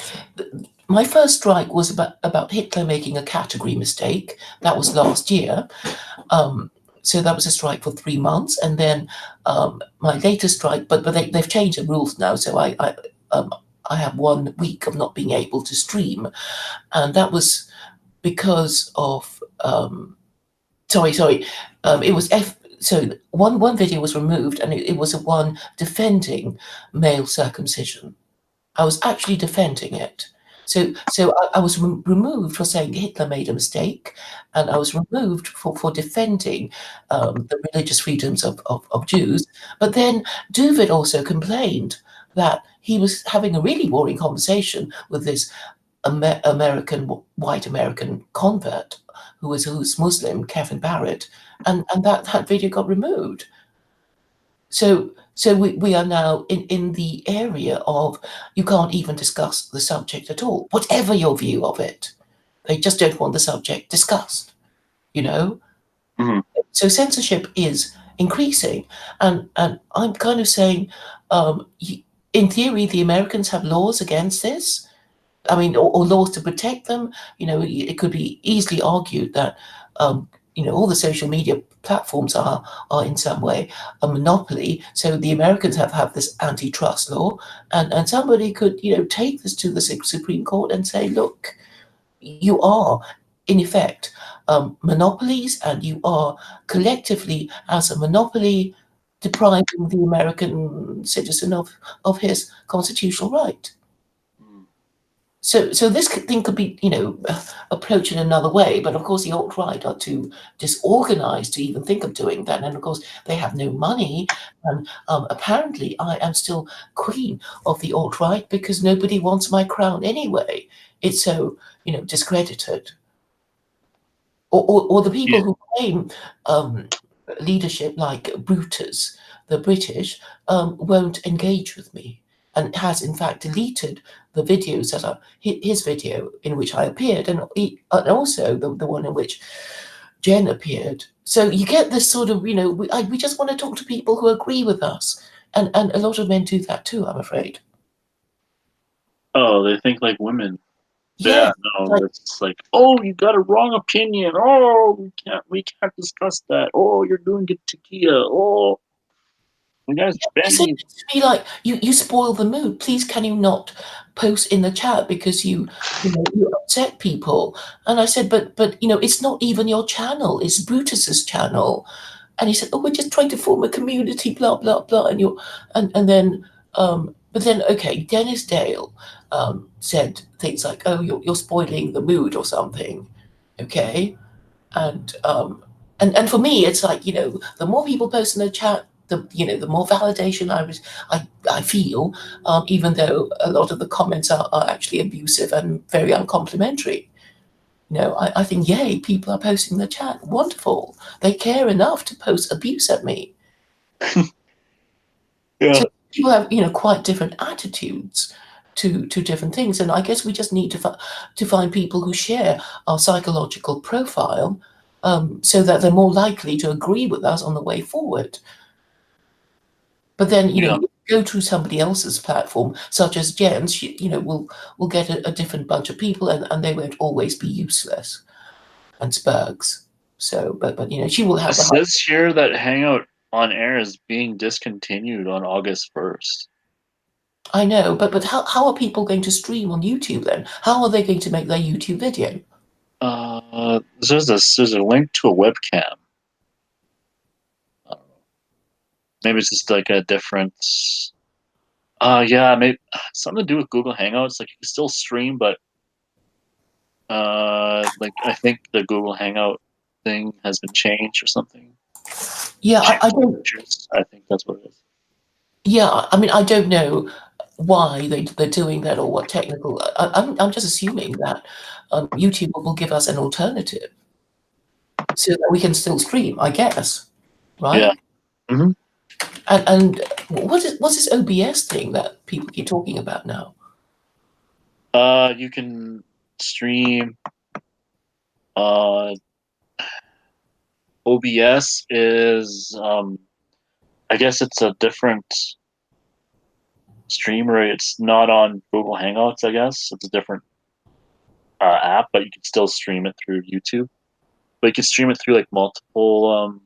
my first strike was about Hitler making a category mistake. That was last year. Um, so that was a strike for 3 months, and then my latest strike. But they've changed the rules now, so I have 1 week of not being able to stream, and that was because of sorry. It was so one video was removed, and it was a one defending male circumcision. I was actually defending it. So I was removed for saying Hitler made a mistake, and I was removed for defending the religious freedoms of Jews. But then David also complained that he was having a really boring conversation with this white American convert who's Muslim, Kevin Barrett, and that video got removed. So we are now in the area of you can't even discuss the subject at all, whatever your view of it. They just don't want the subject discussed, you know? Mm-hmm. So censorship is increasing. And I'm kind of saying, in theory, the Americans have laws against this. I mean, or laws to protect them. It could be easily argued that, all the social media platforms are in some way a monopoly. So the Americans have this antitrust law, and somebody could, take this to the Supreme Court and say, look, you are, in effect, monopolies, and you are collectively, as a monopoly, depriving the American citizen of his constitutional right. So this thing could be, approached in another way, but of course the alt-right are too disorganized to even think of doing that, and of course they have no money, and apparently I am still queen of the alt-right because nobody wants my crown anyway. It's so, discredited. Or the people Yeah. who claim leadership, like Brutus, the British, won't engage with me, and has in fact deleted the videos that are his video in which I appeared, and also the one in which Jen appeared. So you get this sort of, we just want to talk to people who agree with us, and a lot of men do that too, I'm afraid. Oh, they think like women. Yeah, Yeah, no, like, it's like, oh, you got a wrong opinion. Oh, we can't discuss that. Oh, you're doing it to Kia. Oh, you guys he said bending. to me, like, you spoil the mood. Please, can you not post in the chat because you upset people? And I said, but it's not even your channel. It's Brutus's channel. And he said, oh, we're just trying to form a community, blah blah blah. And then but then okay, Dennis Dale said things like, oh, you're spoiling the mood or something. Okay, and and for me it's like, the more people post in the chat, the more validation I feel, even though a lot of the comments are actually abusive and very uncomplimentary. I think, yay, people are posting in the chat, wonderful, they care enough to post abuse at me. Yeah. So people have, quite different attitudes to different things, and I guess we just need to find people who share our psychological profile, so that they're more likely to agree with us on the way forward. But then, Yeah. you go to somebody else's platform, such as Jen's, will get a different bunch of people, and they won't always be useless and Spurgs. So, but she will It have the. says here that Hangout on Air is being discontinued on August 1st. I know, but how are people going to stream on YouTube then? How are they going to make their YouTube video? There's a link to a webcam. I don't know. Maybe it's just like a different. Yeah, maybe something to do with Google Hangouts. Like you can still stream, but like I think the Google Hangout thing has been changed or something. Yeah, I don't. I think that's what it is. Yeah, I mean, I don't know why they're doing that or what technical. I'm just assuming that YouTube will give us an alternative. so that we can still stream, I guess, Yeah. right? Hmm. And what's this OBS thing that people keep talking about now? You can stream. OBS is, I guess it's a different streamer. It's not on Google Hangouts. I guess it's a different app, but you can still stream it through YouTube. But you can stream it through like multiple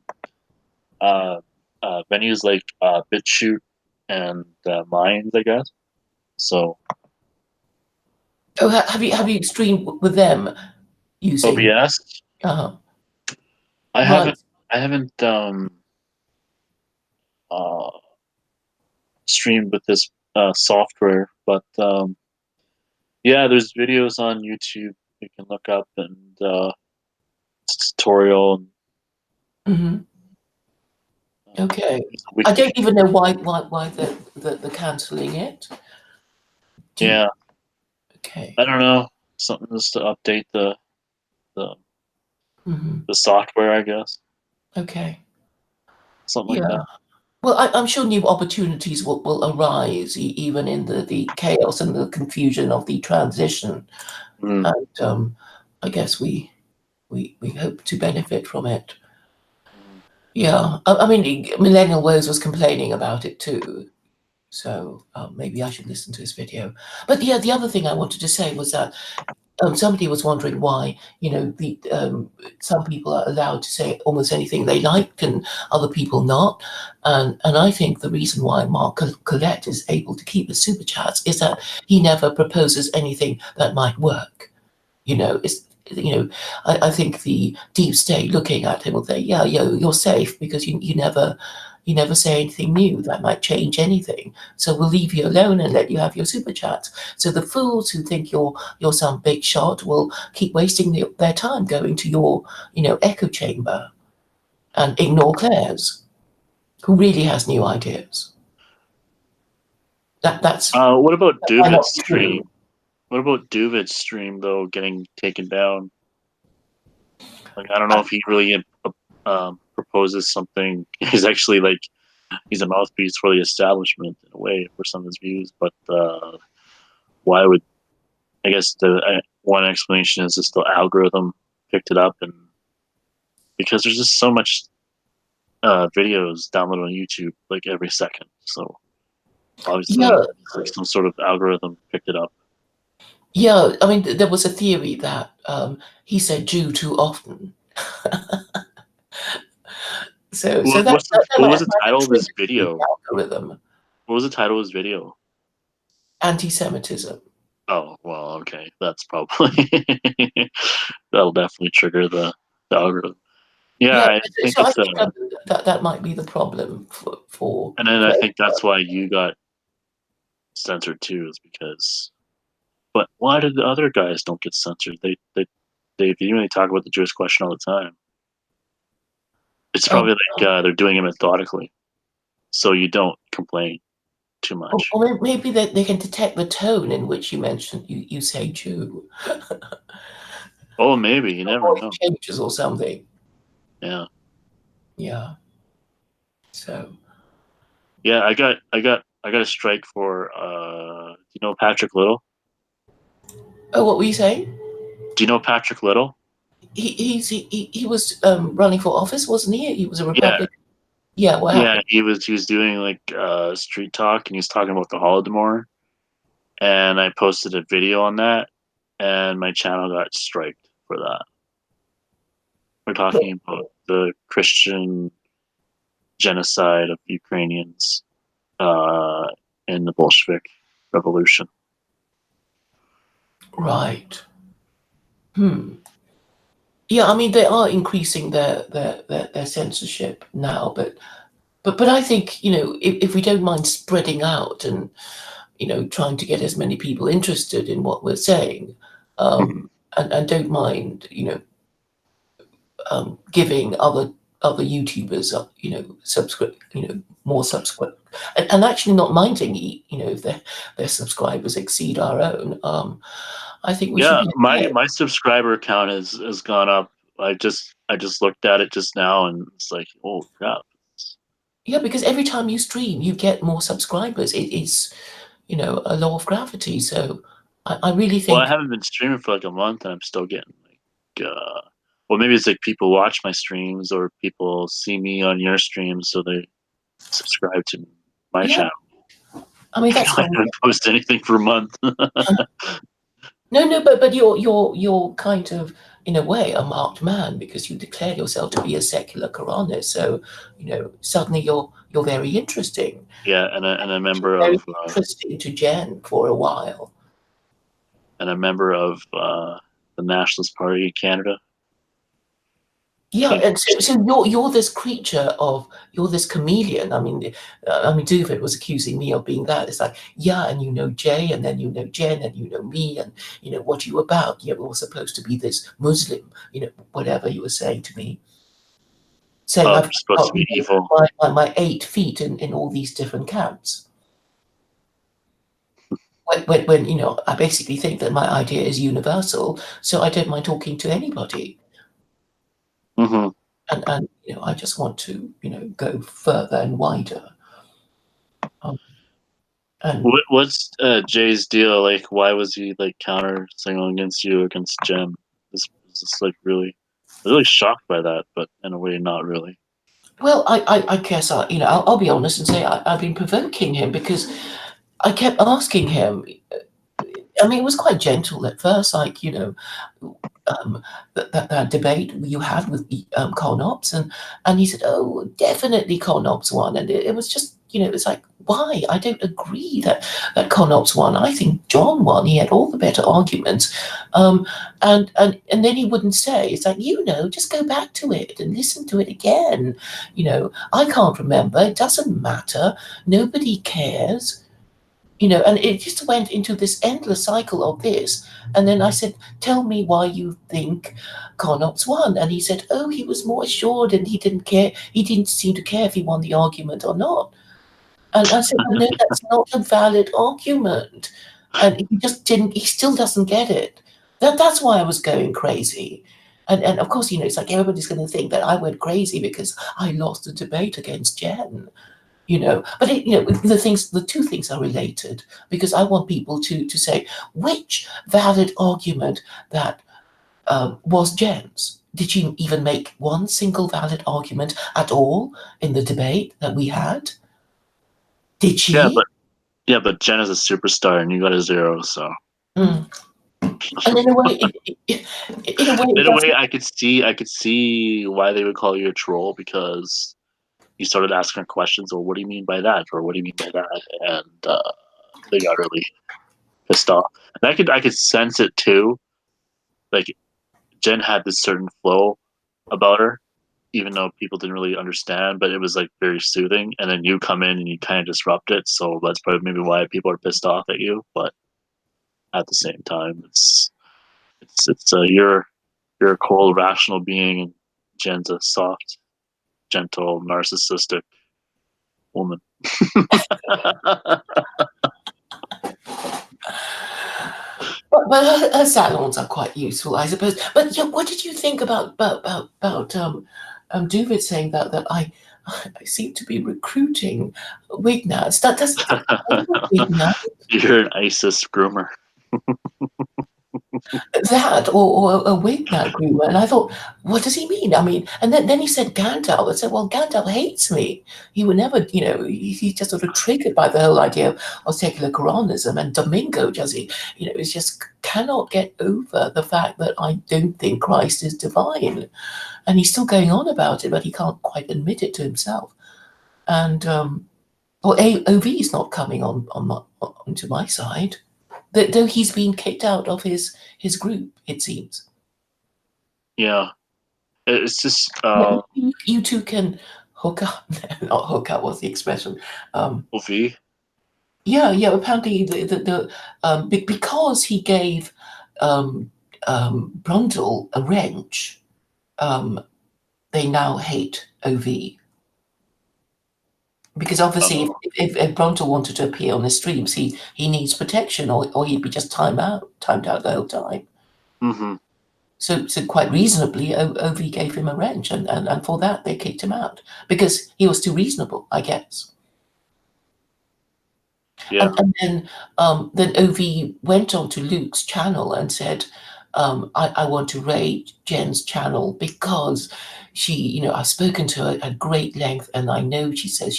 venues, like BitChute and Minds, I guess. So Oh, have you streamed with them using? OBS, Uh-huh. I Right. haven't, I haven't uh, streamed with this software, but yeah, there's videos on YouTube you can look up, and it's tutorial. Hmm. Okay. We I can, don't even know why the cancelling it. yeah, Okay. I don't know, something just to update the Hmm. the software, I guess, Okay. something like Yeah. that. Well, I'm sure new opportunities will arise even in the chaos and the confusion of the transition, Mm. and I guess we hope to benefit from it. Mm. Yeah, I mean, Millennial Woes was complaining about it too, so maybe I should listen to his video. But yeah, the other thing I wanted to say was that somebody was wondering why, the some people are allowed to say almost anything they like and other people not. And I think the reason why Mark Collette is able to keep the super chats is that he never proposes anything that might work. It's I think the deep state looking at him will say, yeah, you're safe because you never say anything new that might change anything. So we'll leave you alone and let you have your super chats. So the fools who think you're some big shot will keep wasting their time going to your echo chamber and ignore Claire's, who really has new ideas. That's What about why not Duvid's true. stream? What about Duvid's stream though getting taken down? Like, I don't know if he really proposes something. He's actually like he's a mouthpiece for the establishment in a way for some of his views. But why would, I guess the one explanation is just the algorithm picked it up, and because there's just so much videos downloaded on YouTube like every second, so Yeah, obviously like some sort of algorithm picked it up. yeah. I mean, there was a theory that he said Jew too often. So that What might was have the title of his triggered the video? algorithm. What was the title of his video? Anti-Semitism. Oh well, okay, that's probably that'll definitely trigger the algorithm. Yeah, Yeah, I think so I it's think that might be the problem and then I for think that's why you got censored too, is because. But why did the other guys don't get censored? They really talk about the Jewish question all the time. It's oh, probably like they're doing it methodically, so you don't complain too much. or maybe they can detect the tone in which you say Jew. Oh, maybe you Your never voice know. changes or something. Yeah, Yeah. So yeah. I got a strike for. Do you know Patrick Little? what were you saying? Do you know Patrick Little? He was running for office, wasn't he? He was a Yeah, Republican. Yeah, what yeah. happened? He was doing like street talk, and he was talking about the Holodomor, and I posted a video on that, and my channel got striked for that. We're talking about the Christian genocide of Ukrainians uh, in the Bolshevik Revolution. Right. Hmm. Yeah, I mean they are increasing their censorship now, but I think if we don't mind spreading out and trying to get as many people interested in what we're saying, and don't mind giving other YouTubers subscribe more subscribe, and actually not minding if their subscribers exceed our own. I think we should Yeah, be my okay. my subscriber count has gone up. I just I just looked at it just now, and it's like, oh crap. Yeah, because every time you stream, you get more subscribers. It is, a law of gravity. So I really Well, I think, haven't been streaming for like a month, and I'm still getting well, maybe it's like people watch my streams or people see me on your streams, so they subscribe to my yeah, channel. I mean, I that's fine. haven't posted anything for a month. No, no, but you're kind of, in a way, a marked man because you declare yourself to be a secular Quranist. So, suddenly you're very interesting. Yeah, and a member Very of interesting to Jen for a while. the Nationalist Party of Canada. Yeah, Can't and so you're this creature of you're this chameleon. I mean, David was accusing me of being that. It's like, yeah, and Jay, and then Jen, and me, and what are you about? Yeah, we're all supposed to be this Muslim, whatever you were saying to me, saying We're I've supposed got to be evil. my 8 feet in all these different camps. When I basically think that my idea is universal, so I don't mind talking to anybody. Hmm. And I just want to go further and wider. Um, and What's Jay's deal? Like, why was he like counter signaling against you against Jen? Is this like really? I was really shocked by that, but in a way, not really. well, I guess I'll be honest and say I've been provoking him because I kept asking him. I mean, it was quite gentle at first, like um, that debate you had with Conops, and he said, "Oh, definitely Conops won," and it was just it's like, why? I don't agree that Conops won. I think John won. He had all the better arguments, and then he wouldn't say. It's like just go back to it and listen to it again. I can't remember. It doesn't matter. Nobody cares. And it just went into this endless cycle of this. And then I said, "Tell me why you think Conops won." And he said, "Oh, he was more assured and he didn't care. He didn't seem to care if he won the argument or not." And I said, "Well, no, that's not a valid argument." And he still doesn't get it. That's why I was going crazy. And of course, it's like everybody's going to think that I went crazy because I lost the debate against Jen. But the two things are related because I want people to say which valid argument that was Jen's. Did she even make one single valid argument at all in the debate that we had? Did Yeah, she? but Jen is a superstar, and you got a zero. So Mm. And in a way, in a way, it in a way, doesn't. I could see why they would call you a troll because you started asking her questions. Or what do you mean by that? Or what do you mean by that? And they got really pissed off. And I could sense it too. Like Jen had this certain flow about her, even though people didn't really understand, but it was like very soothing. And then you come in and you kind of disrupt it. So that's probably maybe why people are pissed off at you. But at the same time, you're a cold, rational being, and Jen's a soft, gentle, narcissistic woman. But her salons are quite useful, I suppose. But yeah, what did you think about David saying that I seem to be recruiting wignads? Are you a wignad? You're an ISIS groomer. That or a wignad groomer? And I thought, what does he mean? I mean, and then he said Gandalf. I said, well, Gandalf hates me. He would never, he's just sort of triggered by the whole idea of secular Quranism. And Domingo, does he, is just cannot get over the fact that I don't think Christ is divine. And he's still going on about it, but he can't quite admit it to himself. And well, OV is not coming onto my side, though he's been kicked out of his group. It seems. Yeah, it's just You two can hook up. Not hook up. What's the expression? OV. Yeah. Apparently, because he gave Brundle a wrench, they now hate OV. Because obviously, if Bronte wanted to appear on the streams, he needs protection, or he'd be just timed out the whole time. Mm-hmm. So quite reasonably, OV gave him a wrench, and for that they kicked him out because he was too reasonable, I guess. Yeah. Then OV went on to Luke's channel and said, I want to raid Jen's channel because I've spoken to her at great length, and I know she says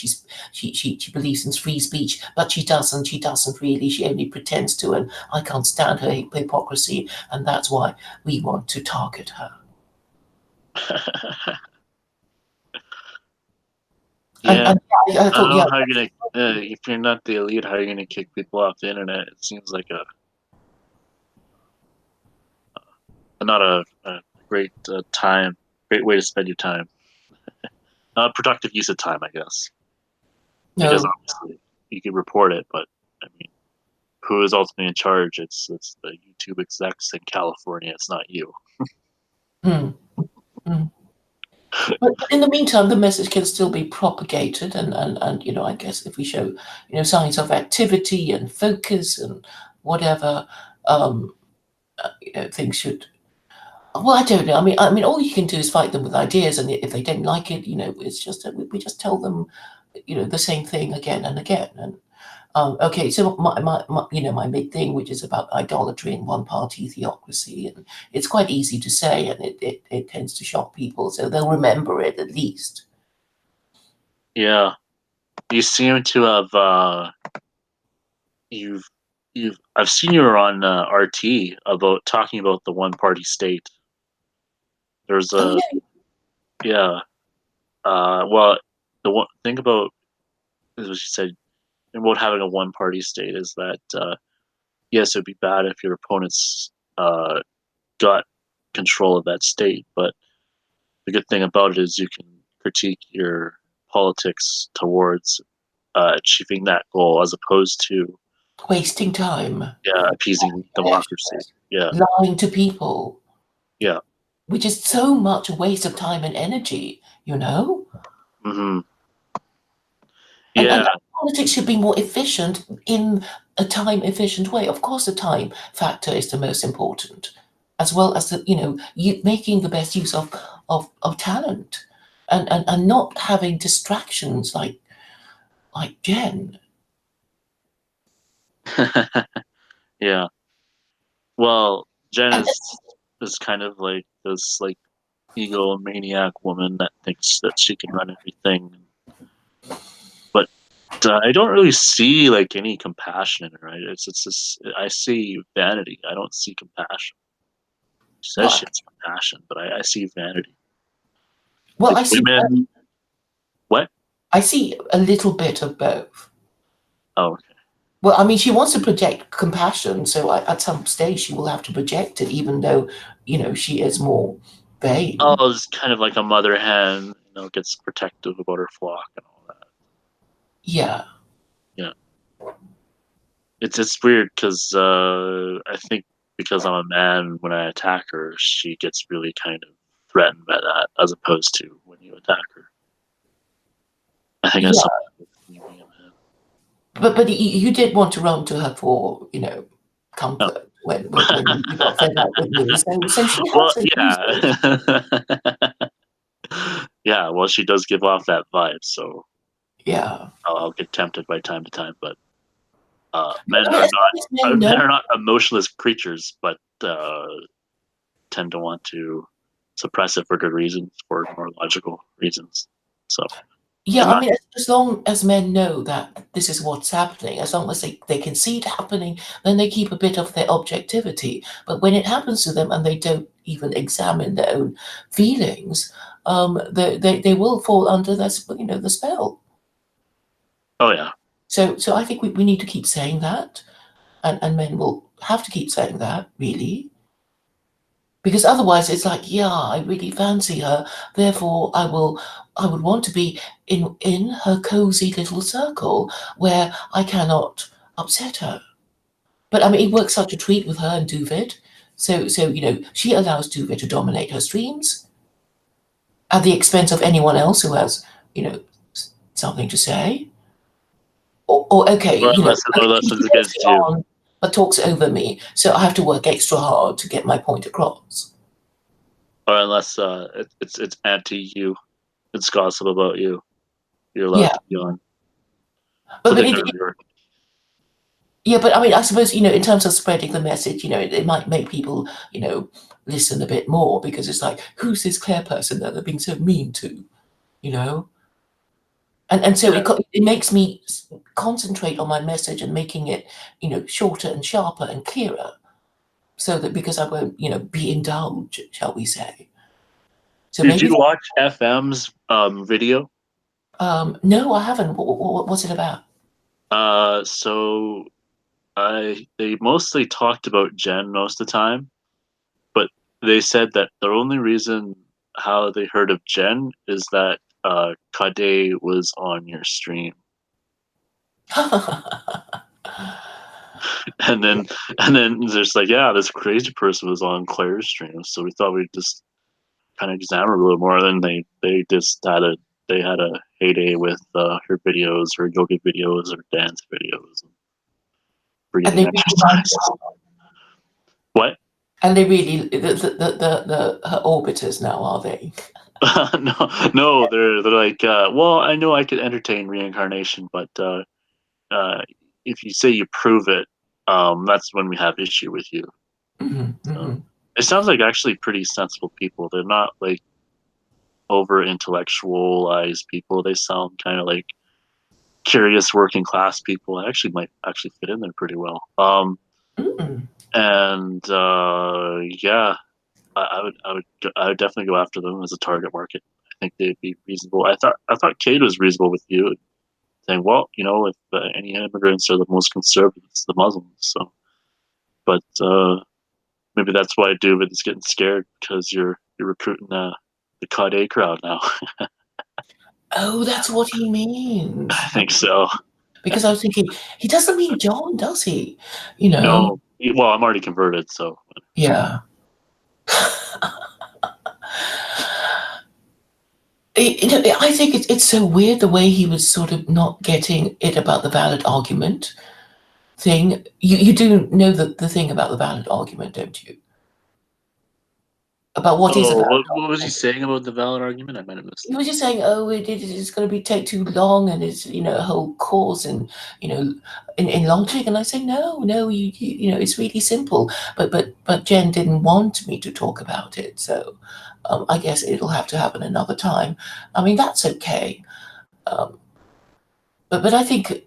she believes in free speech, but she doesn't really. She only pretends to, and I can't stand her hypocrisy, and that's why we want to target her. Yeah. I I don't thought, know yeah, how you're gonna. If you're not the elite, how are you gonna kick people off the internet? It seems like not a great great way to spend your time. Not a productive use of time, I guess. Because no. obviously you could report it, but I mean, who is ultimately in charge? It's the YouTube execs in California. It's not you. Hmm. Hmm. But in the meantime, the message can still be propagated, and I guess if we show signs of activity and focus and whatever, things should. Well, I don't know. I mean, all you can do is fight them with ideas, and if they don't like it, it's just we just tell them, the same thing again and again. And okay, so my big thing, which is about idolatry and one-party theocracy, and it's quite easy to say, and it tends to shock people, so they'll remember it at least. Yeah, you seem to have you've I've seen you on RT about talking about the one party state. There's Oh a yeah, yeah. Well, the one thing about is what she said about having a one party state is that yes, it'd be bad if your opponents uh, got control of that state, but the good thing about it is you can critique your politics towards achieving that goal as opposed to wasting time, appeasing democracy. Yeah, lying to people, yeah. which is so much a waste of time and energy, you know? Hmm. And Yeah. politics should be more efficient in a time efficient way. Of course, the time factor is the most important, as well as you making the best use of talent, and not having distractions like Jen. Yeah. Well, Jen And is kind of like this like egomaniac woman that thinks that she can run everything, but I don't really see like any compassion in her. Right? It's just I see vanity. I don't see compassion. She says she well, has compassion, but I see vanity. well, Like women, what? I see a little bit of both. Oh, okay. Well, I mean, she wants to project compassion, so at some stage she will have to project it, even though, she is more vain. Oh, it's kind of like a mother hen, gets protective about her flock and all that. Yeah. Yeah, it's weird because I think because I'm a man, when I attack her, she gets really kind of threatened by that, as opposed to when you attack her. I think that's Yeah. something with me being a man. But you did want to run to her for, No. comfort when you got fed up with me. So she Well, has her uses. yeah. Yeah, well, she does give off that vibe, so Yeah. I'll get tempted by time to time. But But I mean, as long as men men know. are not emotionless creatures, but tend to want to suppress it for good reasons, for more logical reasons. So Yeah, I'm I not. mean, as long as men know that this is what's happening, as long as they can see it happening, then they keep a bit of their objectivity. But when it happens to them and they don't even examine their own feelings, they will fall under the spell. Oh yeah. So I think we need to keep saying that, and men will have to keep saying that, really. Because otherwise it's like, yeah, I really fancy her, therefore I would want to be in her cozy little circle where I cannot upset her. But I mean, it works such a treat with her and Duvid. So she allows Duvid to dominate her streams at the expense of anyone else who has, something to say. Or okay, Or okay, unless she it's gets against it you. on, but talks over me, so I have to work extra hard to get my point across. or unless it's anti you, it's gossip about you. You're allowed Yeah, to be on, but but but they it, never do. yeah, but I mean, I suppose, in terms of spreading the message, it might make people, listen a bit more, because it's like, who's this Claire person that they're being so mean to, you know? And so Yeah. it makes me concentrate on my message and making it, shorter and sharper and clearer, so that, because I won't, be indulged, shall we say. So Did maybe you watch FM's video? no, I haven't. What's it about? So I they mostly talked about Jen most of the time, but they said that the only reason how they heard of Jen is that Kade was on your stream, and then there's like, yeah, this crazy person was on Claire's stream, so we thought we'd just kind of examine her a little more. Then they just had a heyday with her videos, her yoga videos, her dance videos, and And breathing they really like exercises. What? And they really, the her orbiters now, are they? No, no, they're like, well, I know I could entertain reincarnation, but if you say you prove it, that's when we have issue with you. Hmm, So hmm. it sounds like actually pretty sensible people. They're not like over intellectualized people. They sound kind of like curious working class people. I actually might actually fit in there pretty well. Mm. And yeah, I would definitely go after them as a target market. I think they'd be reasonable. I thought Cade was reasonable with you, saying, well, if any immigrants are the most conservative, it's the Muslims. So, but maybe that's why David is getting scared, because you're recruiting the Kade crowd now. Oh, that's what he I means. think so. Because I was thinking, he doesn't mean John, does he? You know? No, well, I'm already converted, so Yeah. I think it's so weird the way he was sort of not getting it about the valid argument thing. You do know the thing about the valid argument, don't you? About what is a Oh, valid what was he argument. saying about the valid argument? I might have missed He it. was just saying, oh, it's going to be take too long, and it's, a whole course, and in logic. And I say, no, no, it's really simple. But Jen didn't want me to talk about it, so I guess it'll have to happen another time. I mean, that's okay. Um, but I think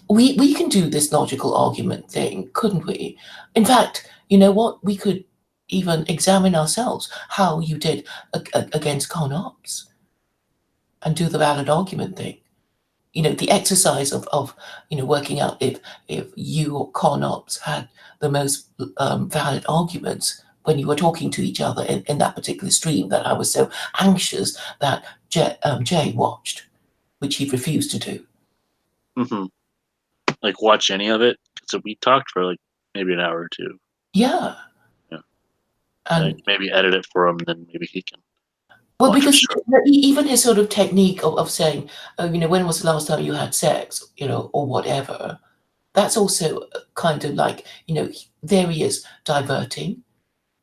we can do this logical argument thing, couldn't we? In fact, you know what? We could even examine ourselves how you did against Conops, and do the valid argument thing. The exercise of working out if you or Conops had the most valid arguments when you were talking to each other in that particular stream that I was so anxious that Jay watched, which he refused to do. Hmm. Like, watch any of it. So we talked for like maybe an hour or two. Yeah, Yeah, like and maybe edit it for him, then maybe he can well, watch it because short. even his sort of technique of saying, oh, when was the last time you had sex, or whatever, that's also kind of like, there he is diverting,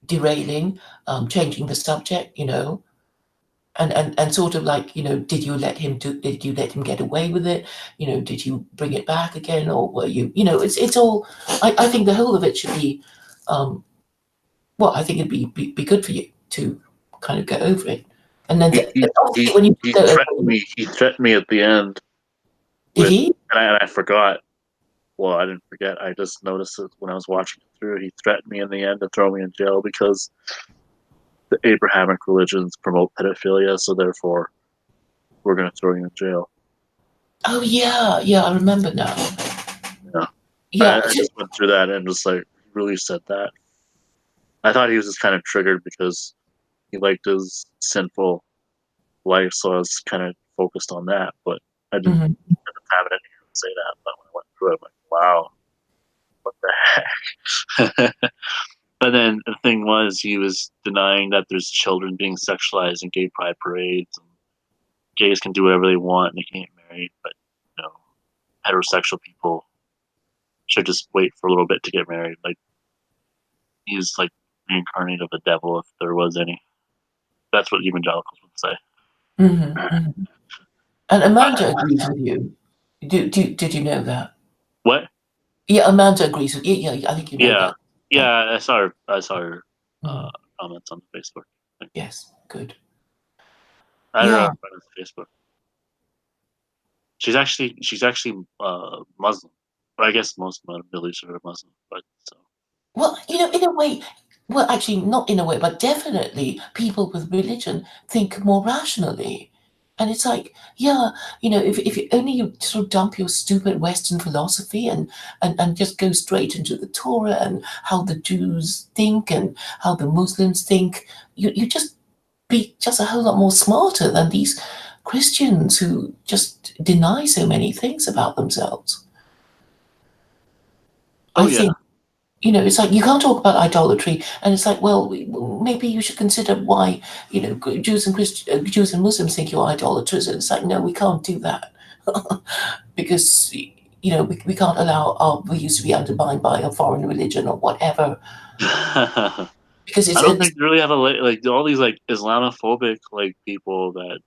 derailing, changing the subject, and sort of like, did you let him get away with it? Did you bring it back again, or were you, it's all, I think the whole of it should be, um, well, I think it'd be good for you to kind of go over it. And then He he obviously he, when you he go over threatened it, me. He threatened me at the end did with, he? and I forgot. Well, I didn't forget. I just noticed it when I was watching it through. He threatened me in the end to throw me in jail because the Abrahamic religions promote pedophilia, so therefore we're going to throw you in jail. Oh yeah, yeah, I remember now. Yeah, Yeah, I just went through that and just like, he really said that. I thought he was just kind of triggered because he liked his sinful life, so I was kind of focused on that. But I didn't mhm. have it in here to say that. But when I went through it, I'm like, wow, what the heck? And then the thing was, he was denying that there's children being sexualized in gay pride parades, and gays can do whatever they want and they can't get married, but you know, heterosexual people should just wait for a little bit to get married. Like, he's like reincarnated of the devil if there was any. That's what evangelicals would say. And Amanda agrees with you. Did you know that? What? Yeah, Amanda agrees with you. Yeah, I think you know Yeah, that. yeah. I saw her Mm, comments on Facebook. yes, good. I don't know Yeah. her on Facebook. She's actually Muslim, but I guess most Middle Eastern are Muslim. But so Well, in a way, well, actually, not in a way, but definitely people with religion think more rationally. And it's like, yeah, if you only you sort of dump your stupid Western philosophy and just go straight into the Torah and how the Jews think and how the Muslims think, you just be just a whole lot more smarter than these Christians who just deny so many things about themselves. oh I yeah. think it's like you can't talk about idolatry, and it's like, well, maybe you should consider why Jews and Muslims think you're idolaters. And it's like, no, we can't do that because we can't allow our views to be undermined by a foreign religion or whatever. Because I don't think they really have like all these like Islamophobic like people that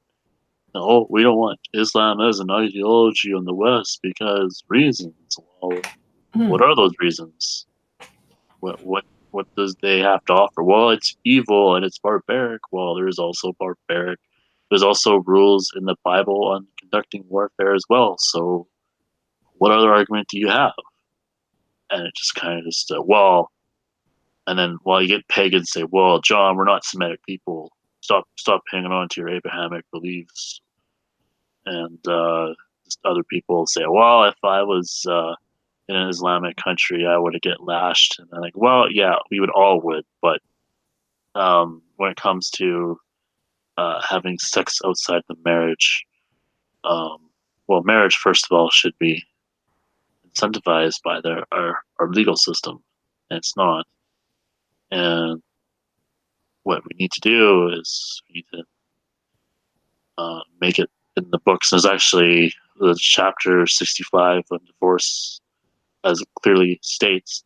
we don't want Islam as an ideology in the West because reasons. Well, what hmm, are those reasons? What does they have to offer? Well, it's evil and it's barbaric. Well, there's also barbaric. There's also rules in the Bible on conducting warfare as well. So, what other argument do you have? And it just kind of and then while you get pagans say, "Well, John, we're not Semitic people. Stop hanging on to your Abrahamic beliefs." And just other people say, "Well, if I was in an Islamic country, I would get lashed." And I'm like, "Well, yeah, we would, but when it comes to having sex outside the marriage, um, well, marriage first of all should be incentivized by our legal system, and it's not. And what we need to do is we need to make it in the books. There's actually the chapter 65 on divorce, as it clearly states.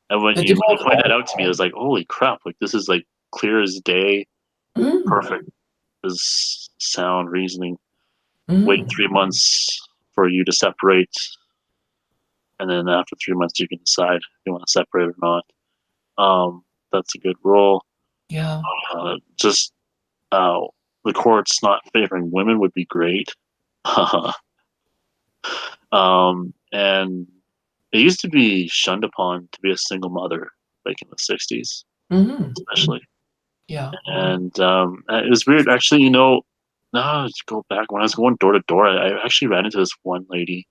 And when the you divorce pointed that law. out to me, I was like, "Holy crap! Like this is like clear as day, Mm, perfect as sound reasoning. Wait mm, 3 months for you to separate, and then after 3 months you can decide if you want to separate or not." That's a good rule. yeah. Just the courts not favoring women would be great. And it used to be shunned upon to be a single mother, like in the '60s, Mm, especially. yeah. And it was weird, actually. No, to go back when I was going door to door, I actually ran into this one lady.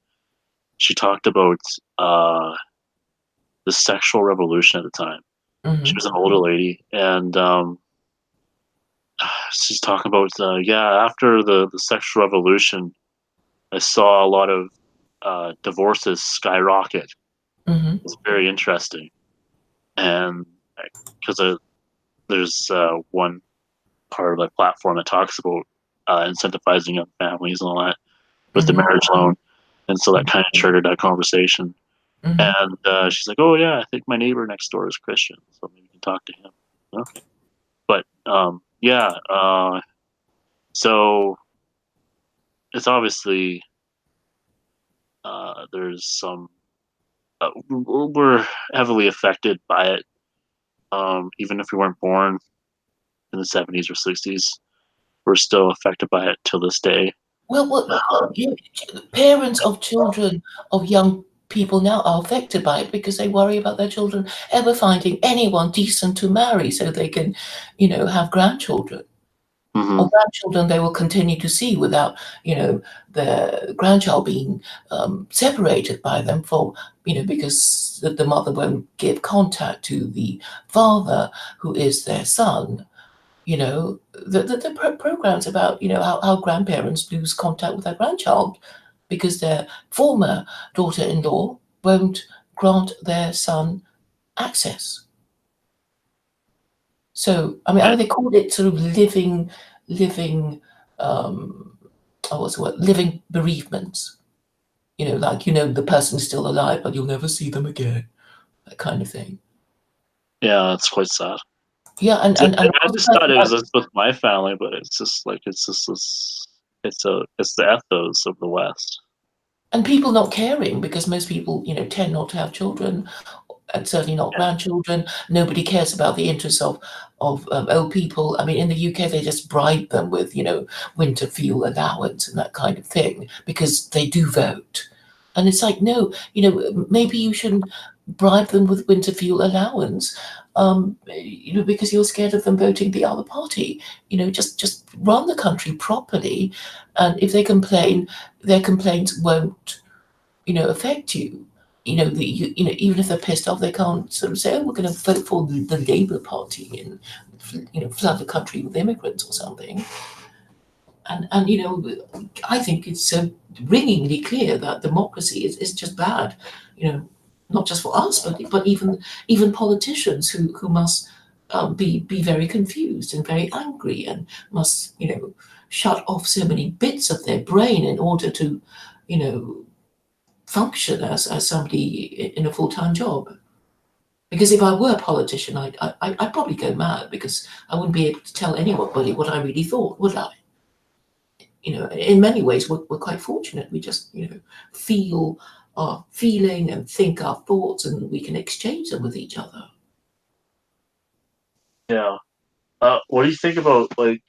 She talked about the sexual revolution at the time. She Mm-hmm. was an older lady, and she's talking about yeah, after the sexual revolution, I saw a lot of divorces skyrocket. Mm-hmm. It's very interesting, and because there's one part of the platform that talks about incentivizing young families and all that with the Mm-hmm. marriage loan, and so that kind of triggered that conversation. Mm-hmm. And she's like, "Oh yeah, I think my neighbor next door is Christian, so maybe you can talk to him." Okay, but yeah, so it's obviously there's some we're heavily affected by it, even if we weren't born in the '70s or '60s, we're still affected by it till this day. Well, Uh, parents of children of young people now are affected by it because they worry about their children ever finding anyone decent to marry so they can, have grandchildren. mhm. Or grandchildren they will continue to see without, the grandchild being separated by them because the mother won't give contact to the father who is their son. The programs about how grandparents lose contact with their grandchild because their former daughter-in-law won't grant their son access. So I mean they called it sort of living um what's the word, living bereavements. Like the person's still alive but you'll never see them again, that kind of thing. Yeah, that's quite sad. Yeah, and I one just thought person, it was just with my family, but it's just like it's just this. It's the ethos of the West. and people not caring because most people, tend not to have children, and certainly not Yeah, grandchildren. Nobody cares about the interests of old people. I mean, in the UK, they just bribe them with, winter fuel allowance and that kind of thing because they do vote. And it's like, no, maybe you shouldn't bribe them with winter fuel allowance, because you're scared of them voting the other party. Just run the country properly, and if they complain, their complaints won't affect you. Even if they're pissed off, they can't sort of say, "Oh, we're going to vote for the Labour Party and flood the country with immigrants or something." And I think it's so ringingly clear that democracy is just bad. Not just for us, but even politicians who must be very confused and very angry and must shut off so many bits of their brain in order to you know function as somebody in a full-time job. Because if I were a politician, I'd probably go mad because I wouldn't be able to tell anybody what I really thought, would I? In many ways, we're quite fortunate. We just, feel our feeling and think our thoughts, and we can exchange them with each other. yeah. What do you think about like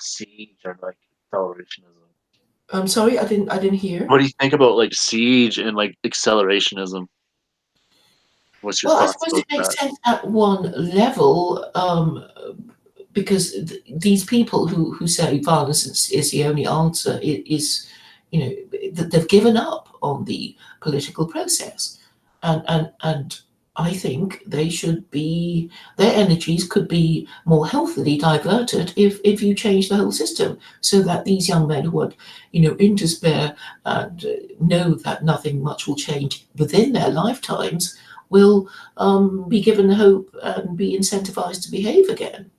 Siege or like accelerationism? I'm sorry, I didn't hear. What do you think about like Siege and like accelerationism? What's your Well, I thoughts suppose it about makes that? sense at one level, because these people who say violence is the only answer is they've given up on the political process, and I think they should be their energies could be more healthily diverted if you change the whole system so that these young men who are in despair and know that nothing much will change within their lifetimes will be given hope and be incentivized to behave again.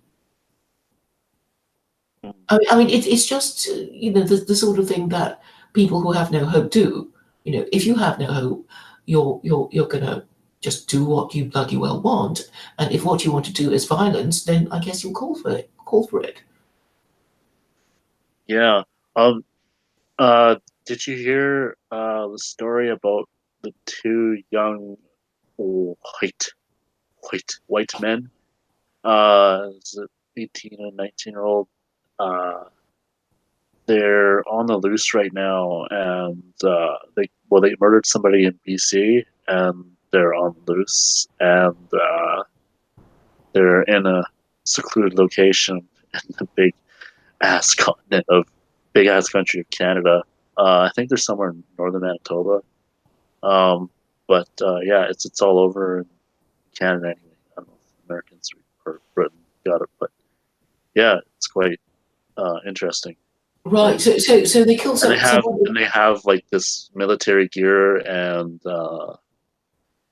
Mm. I mean, it's just the sort of thing that people who have no hope do. If you have no hope, you're gonna just do what you bloody well want, and if what you want to do is violence, then I guess you'll call for it. Call for it. Yeah. Um. Uh. Did you hear the story about the two young white white men? Is it 18 and 19-year-old? Uh, they're on the loose right now, and they murdered somebody in BC, and they're on the loose, and they're in a secluded location in the big ass country of Canada. I think they're somewhere in northern Manitoba. Um, but yeah, it's all over in Canada anyway. I don't know if Americans or Britain got it, but yeah, it's quite interesting. Like, Right. So they kill someone. and they have like this military gear, and the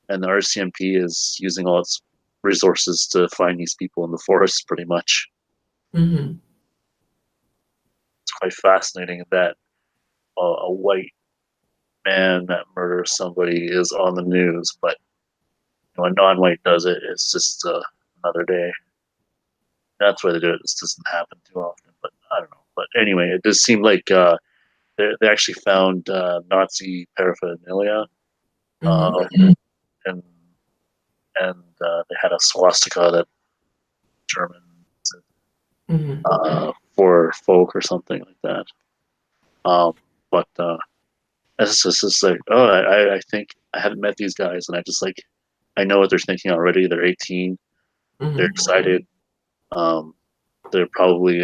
RCMP is using all its resources to find these people in the forest, pretty much. Hmm. It's quite fascinating that a white man that murders somebody is on the news, but a non-white does it, it's just another day. That's why they do it. This doesn't happen too often, but I don't know. But anyway, it does seem like they actually found Nazi paraphernalia, Hmm. uh, and they had a swastika that German Hmm. for folk or something like that. Um, but it's just like, oh, I think I haven't met these guys, and I know what they're thinking already. They're 18. They're Hmm. excited. Um, they're probably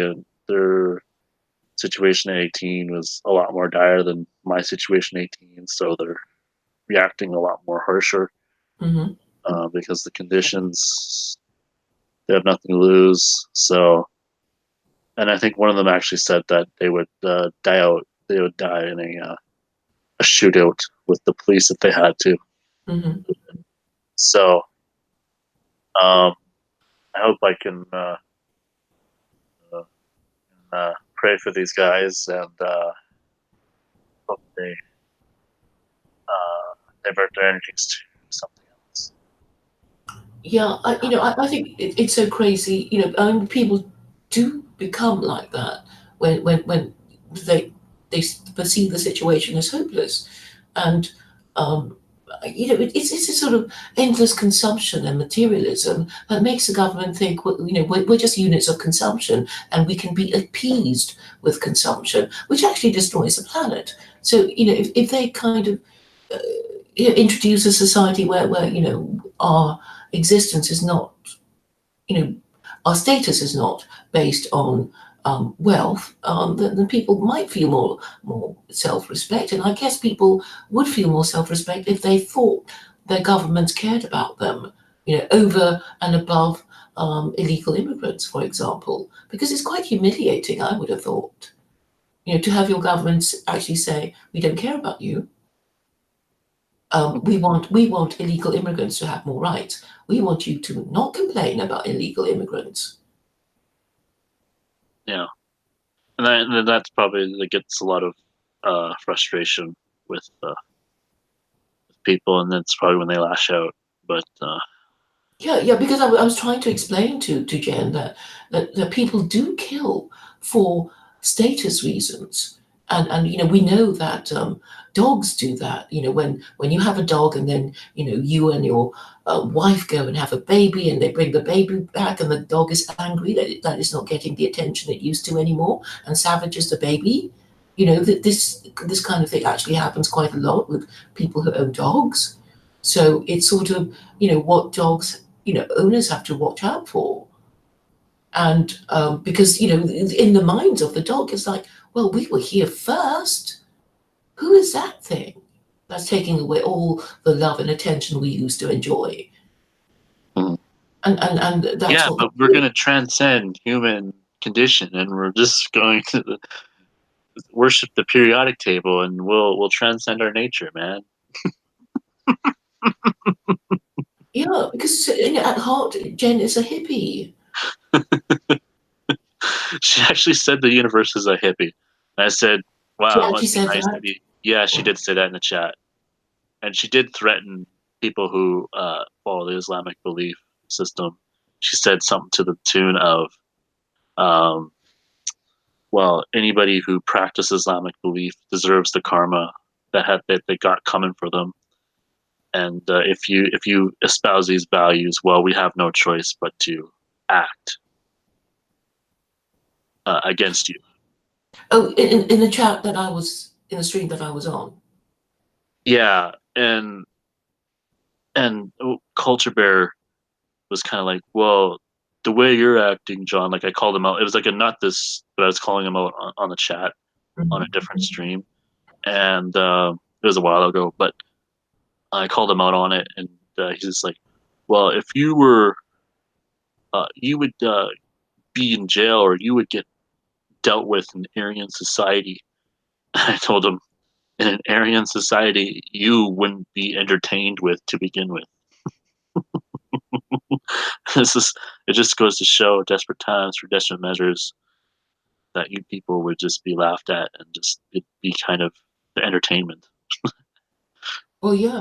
their situation at 18 was a lot more dire than my situation at 18, so they're reacting a lot more harsher Hmm. because the conditions they have nothing to lose. So, and I think one of them actually said that they would die out. They would die in a shootout with the police if they had to. Hmm. So, um, I hope I can uh, pray for these guys and hope they divert their energies to something else. Yeah, I think it's so crazy. People do become like that when they perceive the situation as hopeless, and um, it's a sort of endless consumption and materialism that makes the government think, well, we're just units of consumption, and we can be appeased with consumption, which actually destroys the planet. So if they kind of introduce a society where our existence is not, you know, our status is not based on wealth, then people might feel more self-respect, and I guess people would feel more self-respect if they thought their governments cared about them, over and above illegal immigrants, for example, because it's quite humiliating. I would have thought, to have your governments actually say, we don't care about you. We want illegal immigrants to have more rights. We want you to not complain about illegal immigrants. Yeah, and that's probably that gets a lot of frustration with people, and that's probably when they lash out. But Yeah, yeah, because I was trying to explain to Jen that people do kill for status reasons. And we know that dogs do that. When you have a dog and then you and your wife go and have a baby and they bring the baby back and the dog is angry that it's not getting the attention it used to anymore and savages the baby. This kind of thing actually happens quite a lot with people who own dogs. So it's sort of what dogs owners have to watch out for. And because in the minds of the dog, it's like, well, we were here first. Who is that thing that's taking away all the love and attention we used to enjoy? Mhm. And that's Yeah, what. but we're gonna transcend human condition, and we're just going to worship the periodic table, and we'll transcend our nature, man. Yeah, because at heart, Jen is a hippie. She actually said the universe is a hippie. And I said, She "Wow, it actually must be said nice to that. be." Yeah, she did say that in the chat, and she did threaten people who follow the Islamic belief system. She said something to the tune of, um, "Well, anybody who practices Islamic belief deserves the karma that they got coming for them. And if you espouse these values, well, we have no choice but to act against you." Oh, in the chat that I was in the stream that I was on. Yeah, and Culture Bear was kind of like, well, the way you're acting, John. Like I called him out. It was like a not this, but I was calling him out on the chat on a different stream, and it was a while ago. But I called him out on it, and he's just like, well, if you were, you would be in jail, or you would get dealt with in Aryan society. I told him, in an Aryan society, you wouldn't be entertained with to begin with. This is it just goes to show desperate times for desperate measures, that you people would just be laughed at and just it'd be kind of the entertainment. Well, yeah,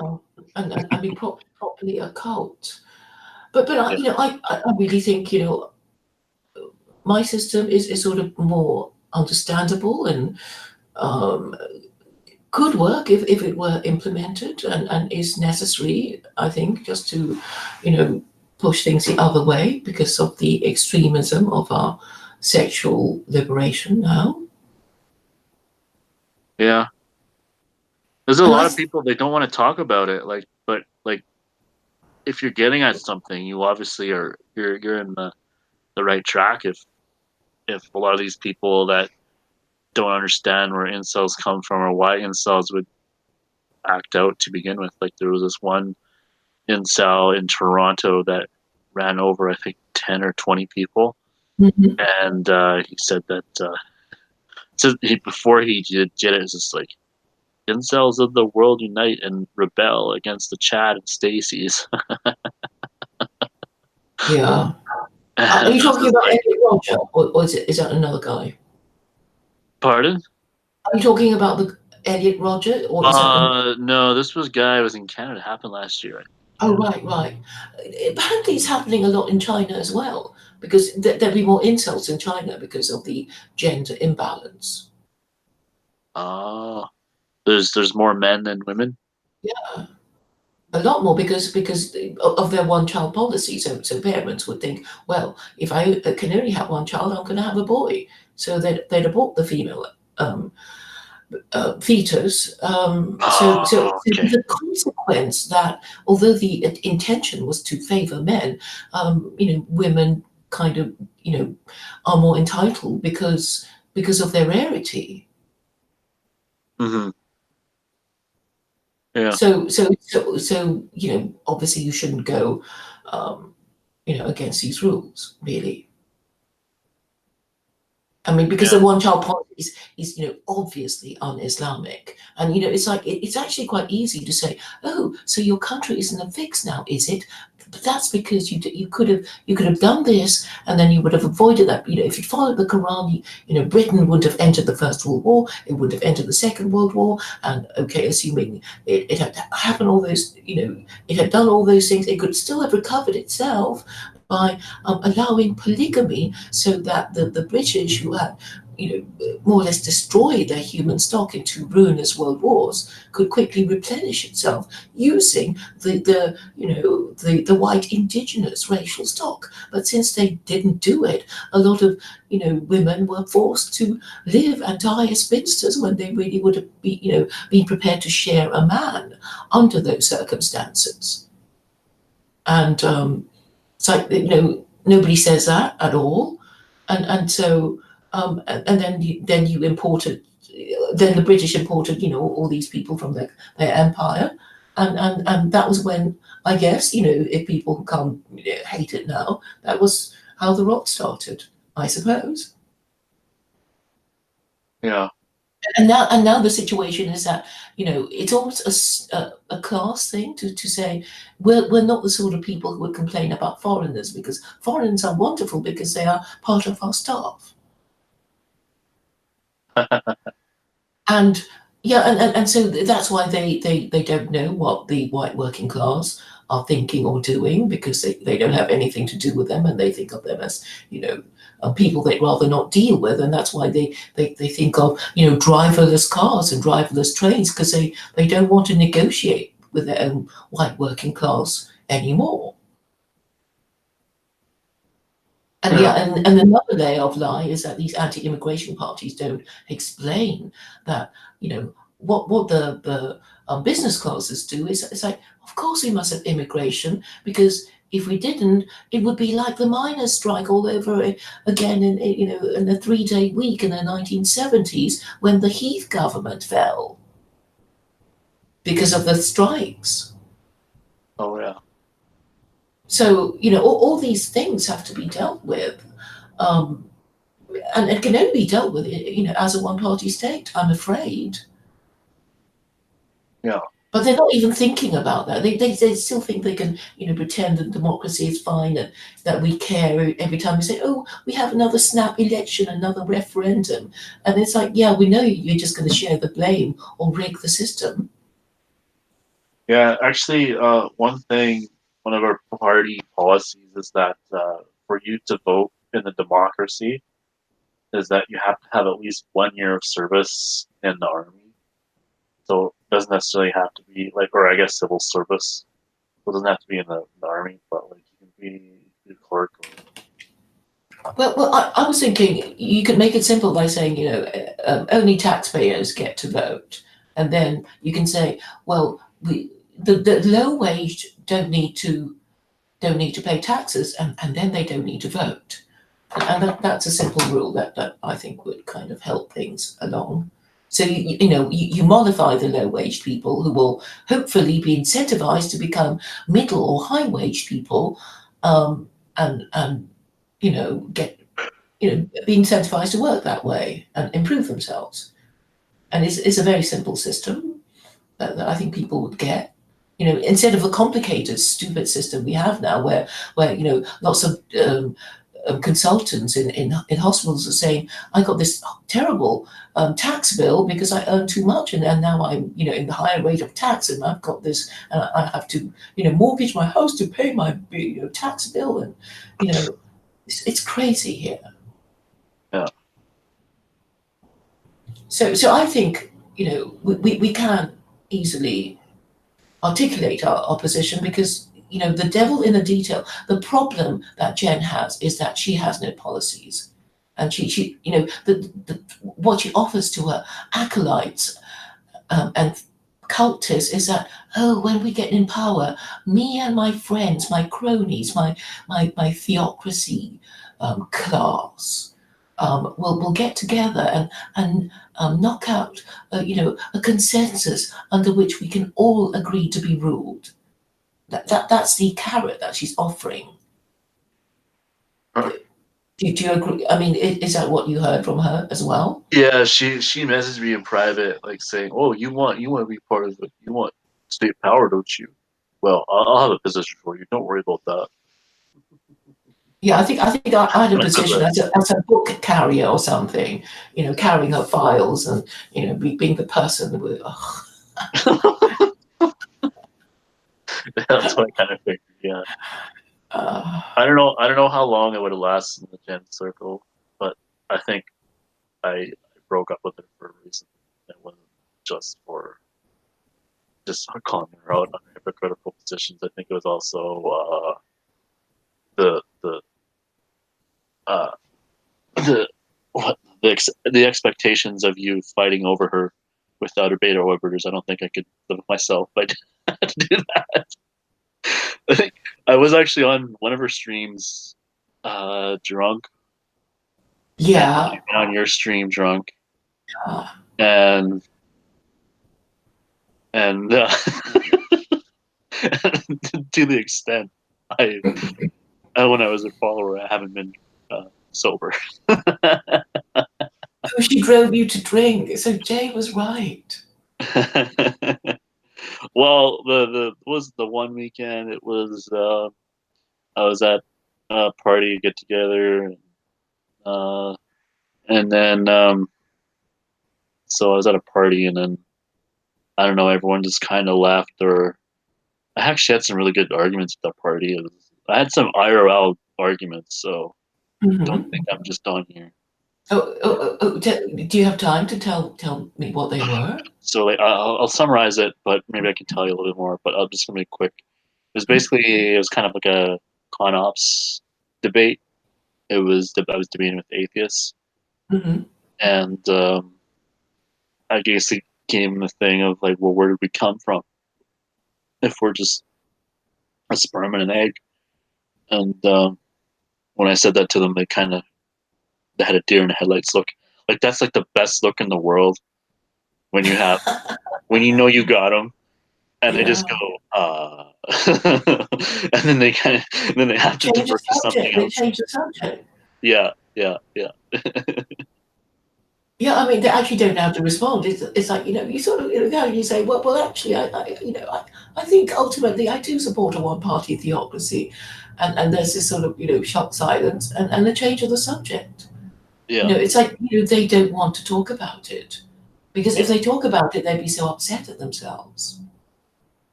and be properly a cult. But Yeah. I really think my system is sort of more understandable and um, could work if it were implemented and is necessary. I think just to push things the other way because of the extremism of our sexual liberation now. Yeah. There's a And lot of people they don't want to talk about it. But if you're getting at something, you obviously you're in the right track. If a lot of these people that don't understand where incels come from or why incels would act out to begin with. Like there was this one incel in Toronto that ran over I think 10 or 20 people, Mhm. and he said that before he did it, it's just like incels of the world unite and rebel against the Chad and Stacy's. Yeah. Are And you it's talking just about like, Elliot Roger, or is that another guy? pardon? Are you talking about the Elliot Roger, or is that No, this was guy was in Canada. It happened last year. Oh, right, right. Apparently, it's happening a lot in China as well, because there'll be more insults in China because of the gender imbalance. Ah, there's more men than women. Yeah, a lot more because of their one-child policy. So parents would think, well, if I can only have one child, I'm going to have a boy. So they'd abort the female um, fetus. So Oh, okay. the consequence that although the intention was to favour men, women kind of are more entitled because of their rarity. Hmm. Yeah, So obviously you shouldn't go against these rules, really. I mean, because yeah. the one-child policy is obviously un-Islamic, and it's like it's actually quite easy to say, oh, so your country isn't a fix now, is it? But that's because you could have done this, and then you would have avoided that. If you followed the Quran, Britain wouldn't have entered the First World War, it wouldn't have entered the Second World War, and okay, assuming it had happened all those, it had done all those things, it could still have recovered itself by allowing polygamy so that the British, who had more or less destroyed their human stock in two ruinous world wars, could quickly replenish itself using the white indigenous racial stock. But since they didn't do it, a lot of women were forced to live and die as spinsters when they really would have been prepared to share a man under those circumstances. And it's like nobody says that at all, and then you imported, then the British imported all these people from their empire, and that was when I guess if people can't hate it now, that was how the rot started, I suppose. Yeah. And now the situation is that it's almost a class thing to say we're not the sort of people who would complain about foreigners, because foreigners are wonderful because they are part of our staff. And yeah, and so that's why they don't know what the white working class are thinking or doing, because they don't have anything to do with them, and they think of them as people they'd rather not deal with. And that's why they think of driverless cars and driverless trains, because they don't want to negotiate with their own white working class anymore. And Yeah. yeah, and another layer of lie is that these anti-immigration parties don't explain that what the business classes do is it's like, of course we must have immigration, because if we didn't, it would be like the miners' strike all over again in a 3-day week in the 1970s when the Heath government fell because of the strikes. Oh, yeah. So all these things have to be dealt with. Um, and it can only be dealt with, as a one-party state, I'm afraid. Yeah. But they're not even thinking about that. They still think they can, pretend that democracy is fine and that we care every time we say, oh, we have another snap election, another referendum. And it's like, yeah, we know you're just going to share the blame or rig the system. Yeah. Actually, one of our party policies is that for you to vote in a democracy, is that you have to have at least 1 year of service in the army. So it doesn't necessarily have to be like, or I guess civil service. So it doesn't have to be in the army, but like you can be a clerk. Well, I was thinking you could make it simple by saying, only taxpayers get to vote. And then you can say, well, the low wage don't need to pay taxes, and then they don't need to vote. And that's a simple rule that I think would kind of help things along. So you modify the low wage people, who will hopefully be incentivized to become middle or high wage people, and get be incentivized to work that way and improve themselves. And it's a very simple system that I think people would get. Instead of the complicated, stupid system we have now, where lots of consultants in hospitals are saying, I got this terrible tax bill because I earned too much, and now I'm in the higher rate of tax, and I've got this, and I have to mortgage my house to pay my tax bill, and it's crazy here. Yeah. So I think we can easily articulate our position, because the devil in the detail. The problem that Jen has is that she has no policies, and she what she offers to her acolytes and cultists is that, oh, when we get in power, me and my friends, my cronies, my theocracy class will get together and knock out a consensus under which we can all agree to be ruled. That's the carrot that she's offering. Do you agree? I mean, is that what you heard from her as well? Yeah, she messaged me in private, like saying, "Oh, you want to be part of it? You want state power, don't you? Well, I'll have a position for you. Don't worry about that." Yeah, I think I had a position as a book carrier or something, carrying her files and being the person with. That's what I kind of figured. Yeah. Uh, I don't know how long it would have lasted in the Jen circle, but I think I broke up with her for a reason. It wasn't just for just calling her out on hypocritical positions. I think it was also the uh, the the expectations of you fighting over her without her beta orbiters. I don't think I could live with myself. I had to do that. I think I was actually on one of her streams, drunk. yeah. On your stream, drunk, Uh, and to the extent I when I was a follower, I haven't been sober. oh, she drove you to drink. So Jay was right. Well, the was the one weekend. It was I was at a party get together, and then so I was at a party, and then I don't know, everyone just kind of left. Or I actually had some really good arguments at that party. I had some IRL arguments, so don't think I'm just on here. Do you have time to tell me what they were? So like, I'll summarize it, but maybe I can tell you a little bit more. But I'll just gonna be quick. It was kind of like a con ops debate. I was debating with atheists, Mm-hmm. and I guess it came the thing of like, well, where did we come from if we're just a sperm and an egg? And when I said that to them, they had a deer in the headlights look. Like that's like the best look in the world when you have when you know you got them, and they just go, and then they have to divert to something else. They change the subject. Yeah. Yeah, I mean, they actually don't have to respond. It's like, you sort of go and you say, well, actually, I think ultimately I do support a one-party theocracy, and there's this sort of shocked silence and a change of the subject. Yeah. It's like they don't want to talk about it, because if they talk about it, they'd be so upset at themselves,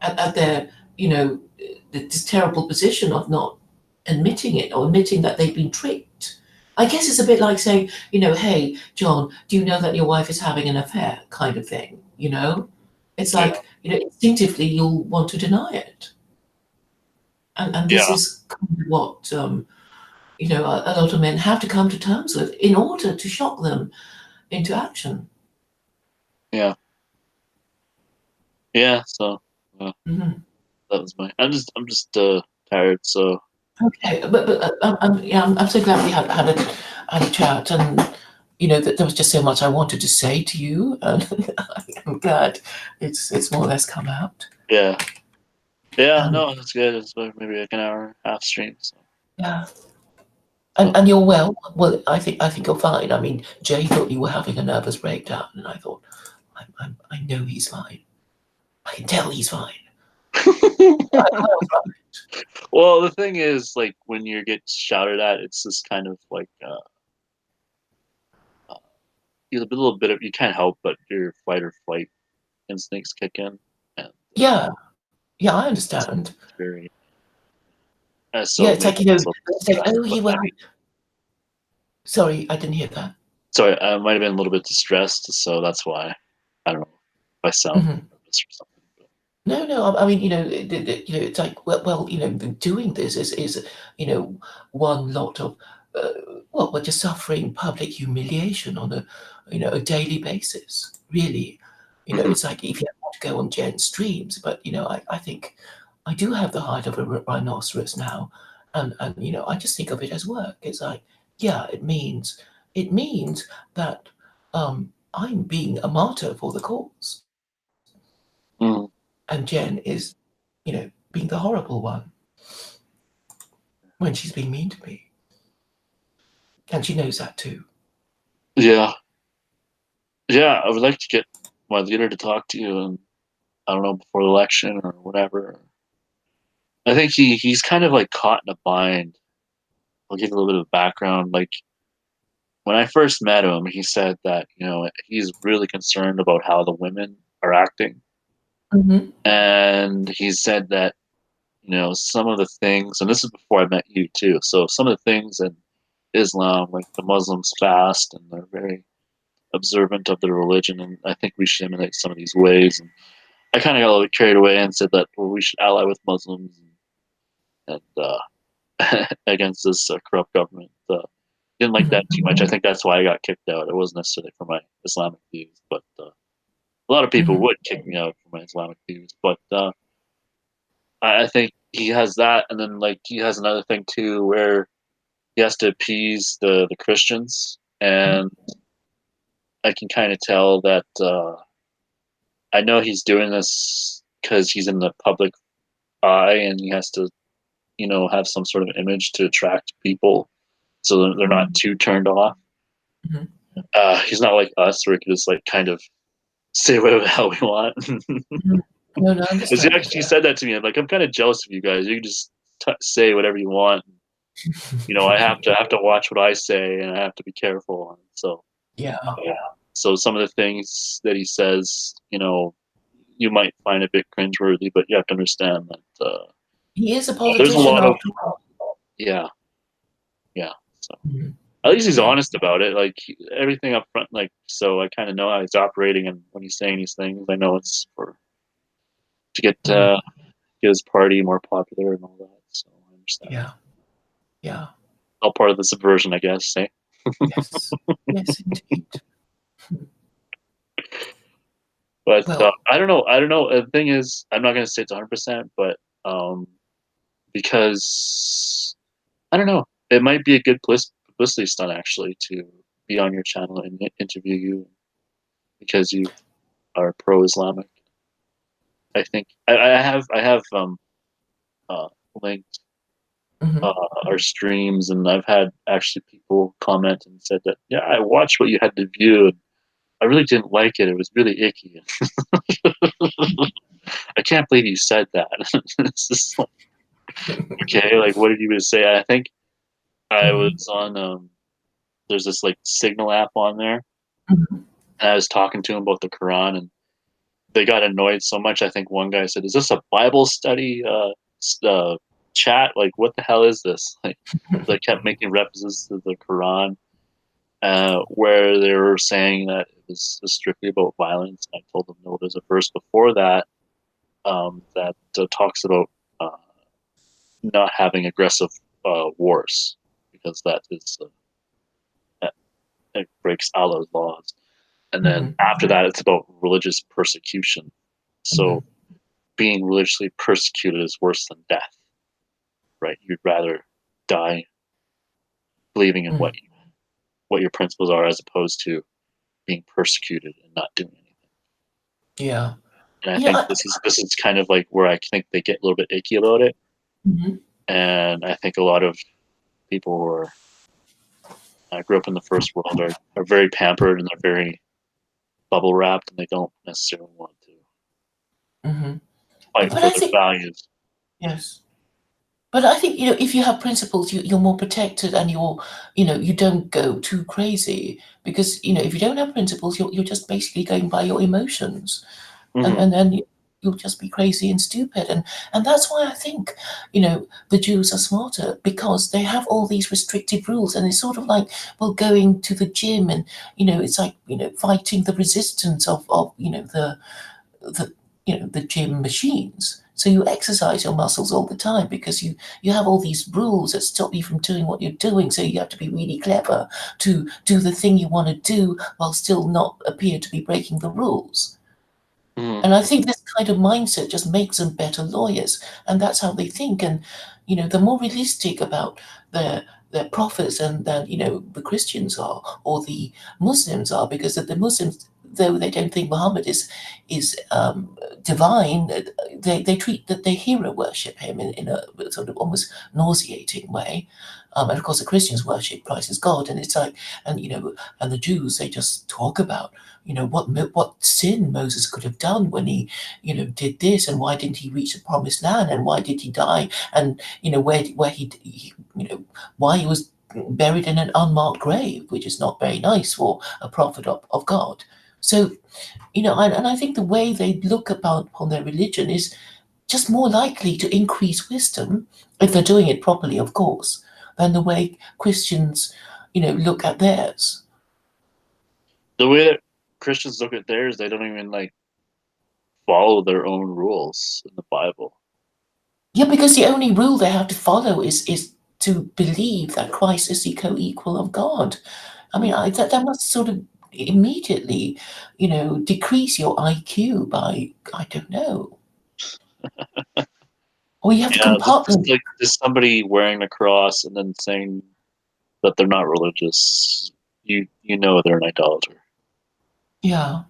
at their this terrible position of not admitting it, or admitting that they've been tricked. I guess it's a bit like saying, hey, John, do you know that your wife is having an affair, kind of thing. It's like, instinctively you'll want to deny it. And this is kind of what, a lot of men have to come to terms with in order to shock them into action. Yeah. So that was I'm just tired. So okay, but I'm so glad we had a chat, and that there was just so much I wanted to say to you, and I'm glad it's more or less come out. Yeah. No, that's good. It's maybe like an hour and a half stream. So. Yeah. And you're well. Well, I think you're fine. I mean, Jay thought you were having a nervous breakdown, and I thought, I know he's fine. I can tell he's fine. Well, the thing is, like, when you get shouted at, it's just kind of like a little bit of you can't help but your fight or flight instincts kick in, and Yeah, yeah, I it's understand. very Yeah, so it's maybe like, it's a little bit it's like, distressed "Oh, about you that. were..." Sorry, I didn't hear that. Sorry, I might have been a little bit distressed, so that's why. I don't know if I sound Mhm. nervous or something. But No, no, I mean, it's like, well, doing this is, one lot of, uh, well, we're just suffering public humiliation on a daily basis, really. mhm, It's like if you want to go on Jen streams, but, I think I do have the height of a rhinoceros now, and, I just think of it as work. It's like, yeah, it means that, I'm being a martyr for the cause. mhm. And Jen is, being the horrible one when she's being mean to me. And she knows that too. Yeah, yeah. I would like to get my leader to talk to you, and I don't know before the election or whatever. I think he's kind of like caught in a bind. I'll give you a little bit of background. Like when I first met him, he said that he's really concerned about how the women are acting, Mhm. and he said that some of the things, and this is before I met you too. So some of the things in Islam, like the Muslims fast and they're very observant of their religion, and I think we should emulate some of these ways. And I kind of got a little carried away and said that we should ally with Muslims and against this corrupt government. Didn't like that Mhm. too much. I think that's why I got kicked out. It wasn't necessarily for my Islamic views, but a lot of people Mhm. would kick me out for my Islamic views. But I think he has that, and then like he has another thing too, where he has to appease the Christians, Mhm. and I can kind of tell that I know he's doing this because he's in the public eye, and he has to have some sort of image to attract people, so they're not too turned off. Mhm. He's not like us, where he can just like kind of say whatever the hell we want. Mhm. No, no, I Because he understand. actually said that to me. I'm like, I'm kind of jealous of you guys. You can just say whatever you want. I have to watch what I say, and I have to be careful. And so, Yeah. yeah. So some of the things that he says, you might find a bit cringeworthy, but you have to understand that He is a there's a politician lot of after all. yeah, yeah. So Mhm. at least he's Yeah. honest about it. Like everything up front. Like so, I kind of know how he's operating, and when he's saying these things, I know it's for to Mhm. get his party more popular and all that. So I understand. Yeah. Yeah. All part of the subversion, I guess. Eh? Yes. Yes, indeed. But Well, I don't know. I don't know. The thing is, I'm not going to say it's 100%, but um, because I don't know, it might be a good publicity stunt actually to be on your channel and interview you because you are pro-Islamic. I think I have uh, linked mhm. our streams, and I've had actually people comment and said that yeah, I watched what you had to view, and I really didn't like it. It was really icky. I can't believe you said that. It's just like, okay, like what did you say? I think I Mhm. was on there's this like Signal app on there, Mhm. and I was talking to him about the Quran, and they got annoyed so much. I think one guy said, "Is this a Bible study chat? Like, what the hell is this?" Like, they kept making references to the Quran, where they were saying that it was strictly about violence. And I told them, no, there's a verse before that that talks about uh, not having aggressive wars because that is that it breaks Allah's laws. And then Mhm. after that, it's about religious persecution. So Mhm. being religiously persecuted is worse than death, right? You'd rather die believing in Mhm. what your principles are as opposed to being persecuted and not doing anything. Yeah. And I You know, think I this is kind of like where I think they get a little bit icky about it. Mhm. And I think a lot of people who are grew up in the first world are very pampered and they're very bubble wrapped and they don't necessarily want to Mhm. fight But for I their think values. yes. But I think, if you have principles, you're more protected, and you don't go too crazy, because, if you don't have principles, you're just basically going by your emotions, and Hmm. and then you'll just be crazy and stupid, and that's why I think, the Jews are smarter, because they have all these restrictive rules, and it's sort of like, well, going to the gym, and it's like, fighting the resistance of the the gym machines. So you exercise your muscles all the time, because you have all these rules that stop you from doing what you're doing. So you have to be really clever to do the thing you want to do while still not appear to be breaking the rules. Hmm. And I think this kind of mindset just makes them better lawyers, and that's how they think. And they're more realistic about their prophets than the Christians are, or the Muslims are, because the Muslims, though they don't think Muhammad is divine, they treat that they hero worship him in a sort of almost nauseating way. And of course, the Christians worship Christ as God, and it's like, and the Jews, they just talk about what sin Moses could have done when he did this, and why didn't he reach the promised land, and why did he die, and where he why he was buried in an unmarked grave, which is not very nice for a prophet of God. So and I think the way they look upon their religion is just more likely to increase wisdom, if they're doing it properly, of course, than the way Christians look at theirs. The way that Christians look at theirs, they don't even like follow their own rules in the Bible. Yeah, because the only rule they have to follow is to believe that Christ is the co-equal of God. I mean, Mm. that must sort of immediately, decrease your IQ by, I don't know, or you have to Yeah, just compartment. like just somebody wearing a cross and then saying that they're not religious, you know they're an idolater. Yeah,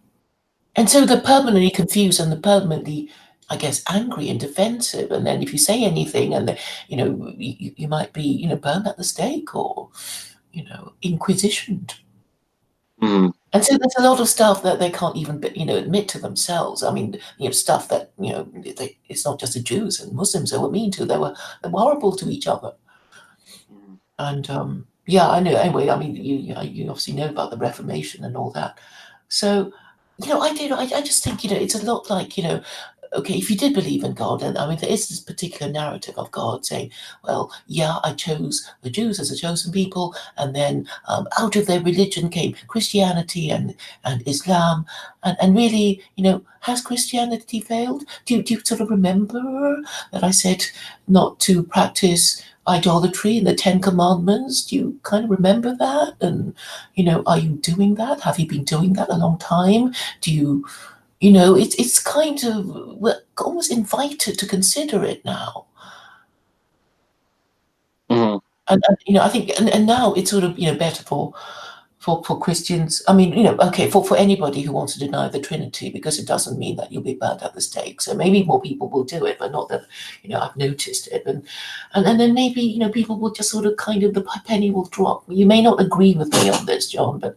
and so they're permanently confused, and they're permanently, I guess, angry and defensive. And then if you say anything, and you might be burned at the stake, or inquisitioned. Mm. And so there's a lot of stuff that they can't even, admit to themselves. I mean, stuff that, it's not just the Jews and Muslims they were mean to; they were horrible to each other. Mm. And yeah, I know. Anyway, I mean, you obviously know about the Reformation and all that. So, I just think it's a lot like okay, if you did believe in God, and I mean, there is this particular narrative of God saying, well, yeah, I chose the Jews as a chosen people, and then out of their religion came Christianity and Islam, and really, has Christianity failed? Do you sort of remember that I said not to practice idolatry in the Ten Commandments? Do you kind of remember that? And are you doing that? Have you been doing that a long time? Do you it's kind of, we're almost invited to consider it now. Mm. And I think, and now it's sort of better for Christians. I mean, okay, for anybody who wants to deny the Trinity, because it doesn't mean that you'll be burnt at the stake. So maybe more people will do it, but not that I've noticed it. And then maybe people will just sort of kind of, the penny will drop. You may not agree with me on this, John, but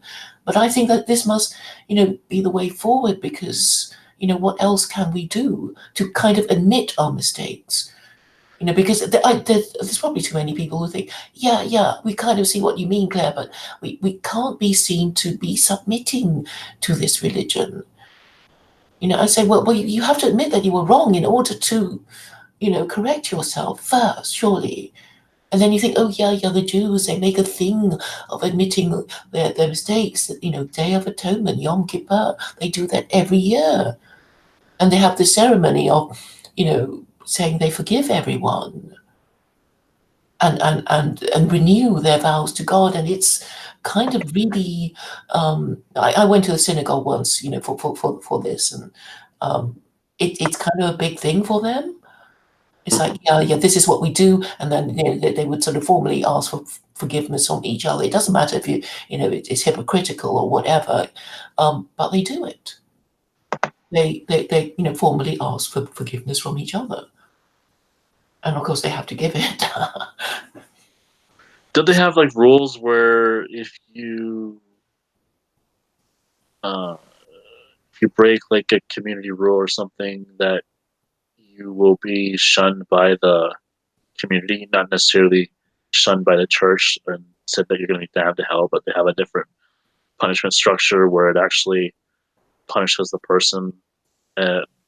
I think that this must be the way forward, because what else can we do to kind of admit our mistakes? Because there's probably too many people who think, yeah, yeah, we kind of see what you mean, Claire, but we can't be seen to be submitting to this religion. I say, well, you have to admit that you were wrong in order to, correct yourself first, surely. And then you think, oh, yeah, yeah, the Jews, they make a thing of admitting their mistakes. Day of Atonement, Yom Kippur, they do that every year. And they have the ceremony of, saying they forgive everyone, and renew their vows to God. And it's kind of really, I went to the synagogue once, for this, and it's kind of a big thing for them. It's like, yeah, yeah, this is what we do, and then they would sort of formally ask for forgiveness from each other. It doesn't matter if it's hypocritical or whatever, but they do it. They formally ask for forgiveness from each other, and of course they have to give it. Don't they have like rules where uh, if you break like a community rule or something, that you will be shunned by the community, not necessarily shunned by the church, and said that you're going to be damned to hell, but they have a different punishment structure where it actually punishes the person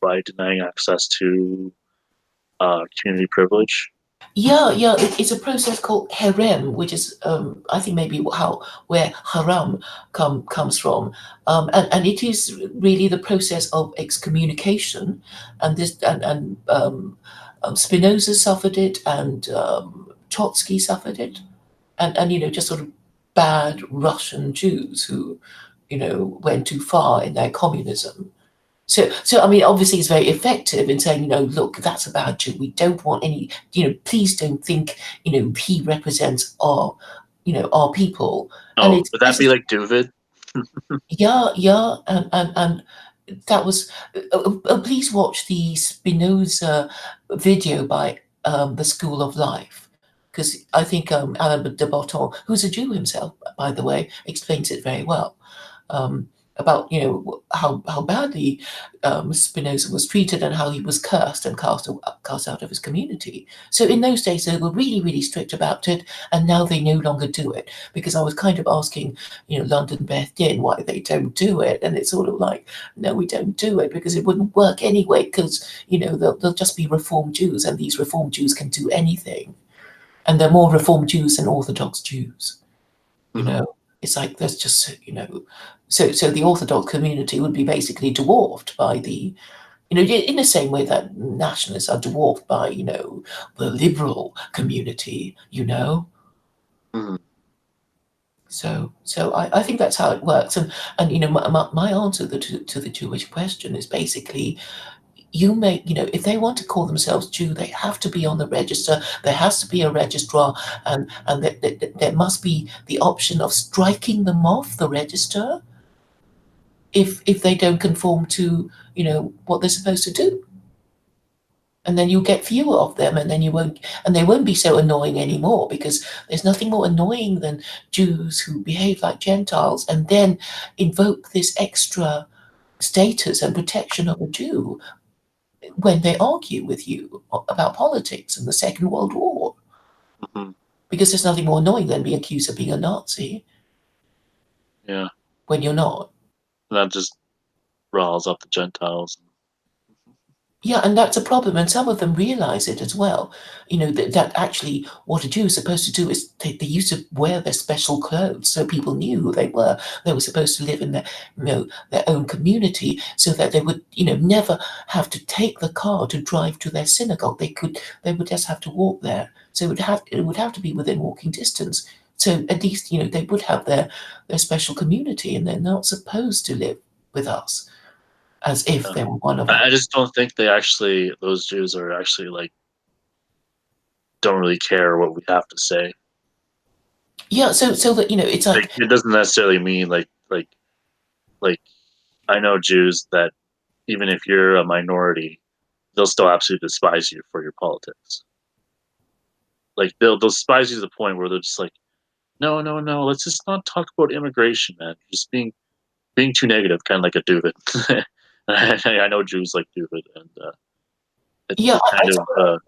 by denying access to community privilege. Yeah. It's a process called harem, which is I think maybe how where haram comes from, and it is really the process of excommunication, and this Spinoza suffered it, and Trotsky suffered it, and just sort of bad Russian Jews who went too far in their communism. So I mean, obviously, it's very effective in saying, look, that's a bad Jew. We don't want any, please don't think, he represents our people. And Oh, it's would that be like Duvid? yeah, and that was. Please watch the Spinoza video by the School of Life, because I think Alain de Botton, who's a Jew himself, by the way, explains it very well. Um, about how badly Spinoza was treated and how he was cursed and cast out of his community. So in those days they were really really strict about it, and now they no longer do it. Because I was kind of asking London Beth Din why they don't do it, and it's sort of like, no, we don't do it because it wouldn't work anyway, because they'll just be Reformed Jews, and these Reformed Jews can do anything, and they're more Reformed Jews than Orthodox Jews. Mm-hmm. It's like there's just so the Orthodox community would be basically dwarfed by the in the same way that nationalists are dwarfed by the liberal community. Mm-hmm. So I think that's how it works, and my answer to the Jewish question is basically, if they want to call themselves Jew, they have to be on the register. There has to be a registrar, and there must be the option of striking them off the register if they don't conform to what they're supposed to do. And then you'll get fewer of them, and then they won't be so annoying anymore, because there's nothing more annoying than Jews who behave like Gentiles and then invoke this extra status and protection of a Jew when they argue with you about politics and the Second World War. Mm-hmm. Because there's nothing more annoying than being accused of being a Nazi Yeah, when you're not. that just riles up the Gentiles. Yeah, and that's a problem, and some of them realize it as well. That actually what a Jew is supposed to do is they used to wear their special clothes so people knew who they were. They were supposed to live in their own community, so that they would never have to take the car to drive to their synagogue. They would just have to walk there. So it would have to be within walking distance. So at least they would have their special community, and they're not supposed to live with us as if Yeah. they were one of us. I just don't think those Jews are actually like, don't really care what we have to say. Yeah, so that it's like, It doesn't necessarily mean like I know Jews that even if you're a minority, they'll still absolutely despise you for your politics. Like they'll despise you to the point where they're just like, no, no, no, let's just not talk about immigration, man. You're just being too negative, kind of like a Duvid. I know Jews like Duvid, and yeah, it kind of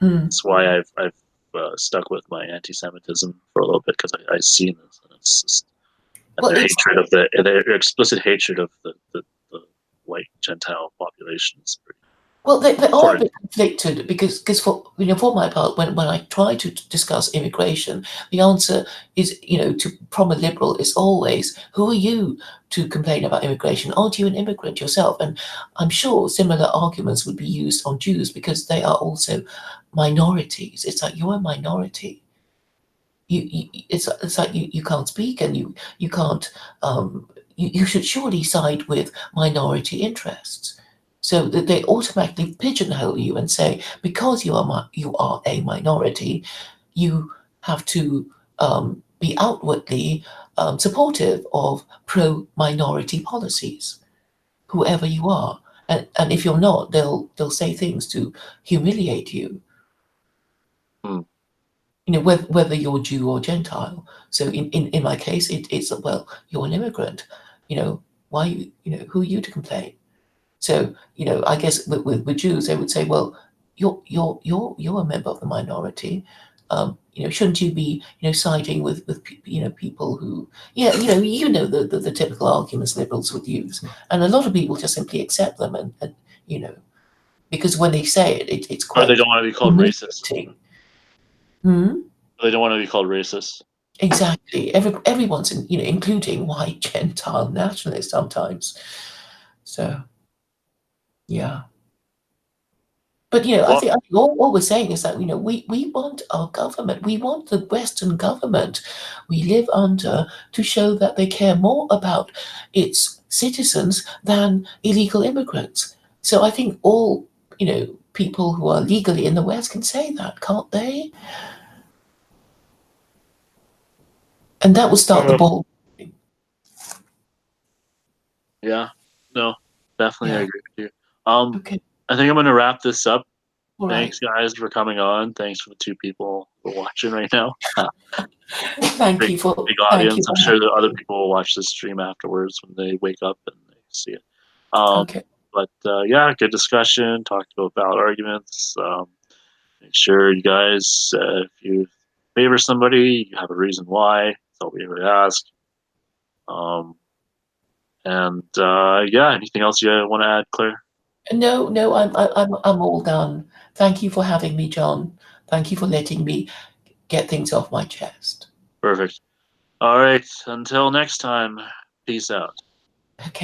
mm. it's why I've stuck with my anti-Semitism for a little bit, because I see this, and it's just, and Well, their it's hatred of their explicit hatred of the white Gentile population is pretty well, they are a important. bit conflicted, because for my part, when I try to discuss immigration, the answer is from a liberal is always, who are you to complain about immigration? Aren't you an immigrant yourself? And I'm sure similar arguments would be used on Jews, because they are also minorities. It's like, you're a minority. It's like you can't speak, and you can't you should surely side with minority interests, so that they automatically pigeonhole you and say, because you are a minority, you have to be outwardly supportive of pro-minority policies, whoever you are. And if you're not, they'll say things to humiliate you, Hmm. whether you're Jew or Gentile. So in my case, it's, well, you're an immigrant. Why who are you to complain? So, I guess with Jews, they would say, well, you're a member of the minority. Shouldn't you be, siding with people who, yeah, the typical arguments liberals would use, and a lot of people just simply accept them, and because when they say it's Or they quite don't want to be called racist. humiliating. Hmm? They don't want to be called racist. Exactly. Everyone's, including white Gentile nationalists sometimes. So yeah. But I Well, think all we're saying is that we want our government, we want the Western government we live under to show that they care more about its citizens than illegal immigrants. So I think all people who are legally in the West can say that, can't they? And that will start the ball. yeah, no, definitely I Yeah. agree with you. Okay. I think I'm gonna wrap this up. All right. Thanks, guys, for coming on. Thanks for the 2 people who are watching right now. Thank Big, you for big thank you audience. I'm for sure that other having me. people will watch this stream afterwards when they wake up and they see it. Um, Okay. but yeah, good discussion. Talked about valid arguments. Make sure you guys, if you favor somebody, you have a reason why. That's all we ever ask. And yeah, anything else you want to add, Claire? No, I'm all done. Thank you for having me, John. Thank you for letting me get things off my chest. Perfect. All right. Until next time, peace out. Okay.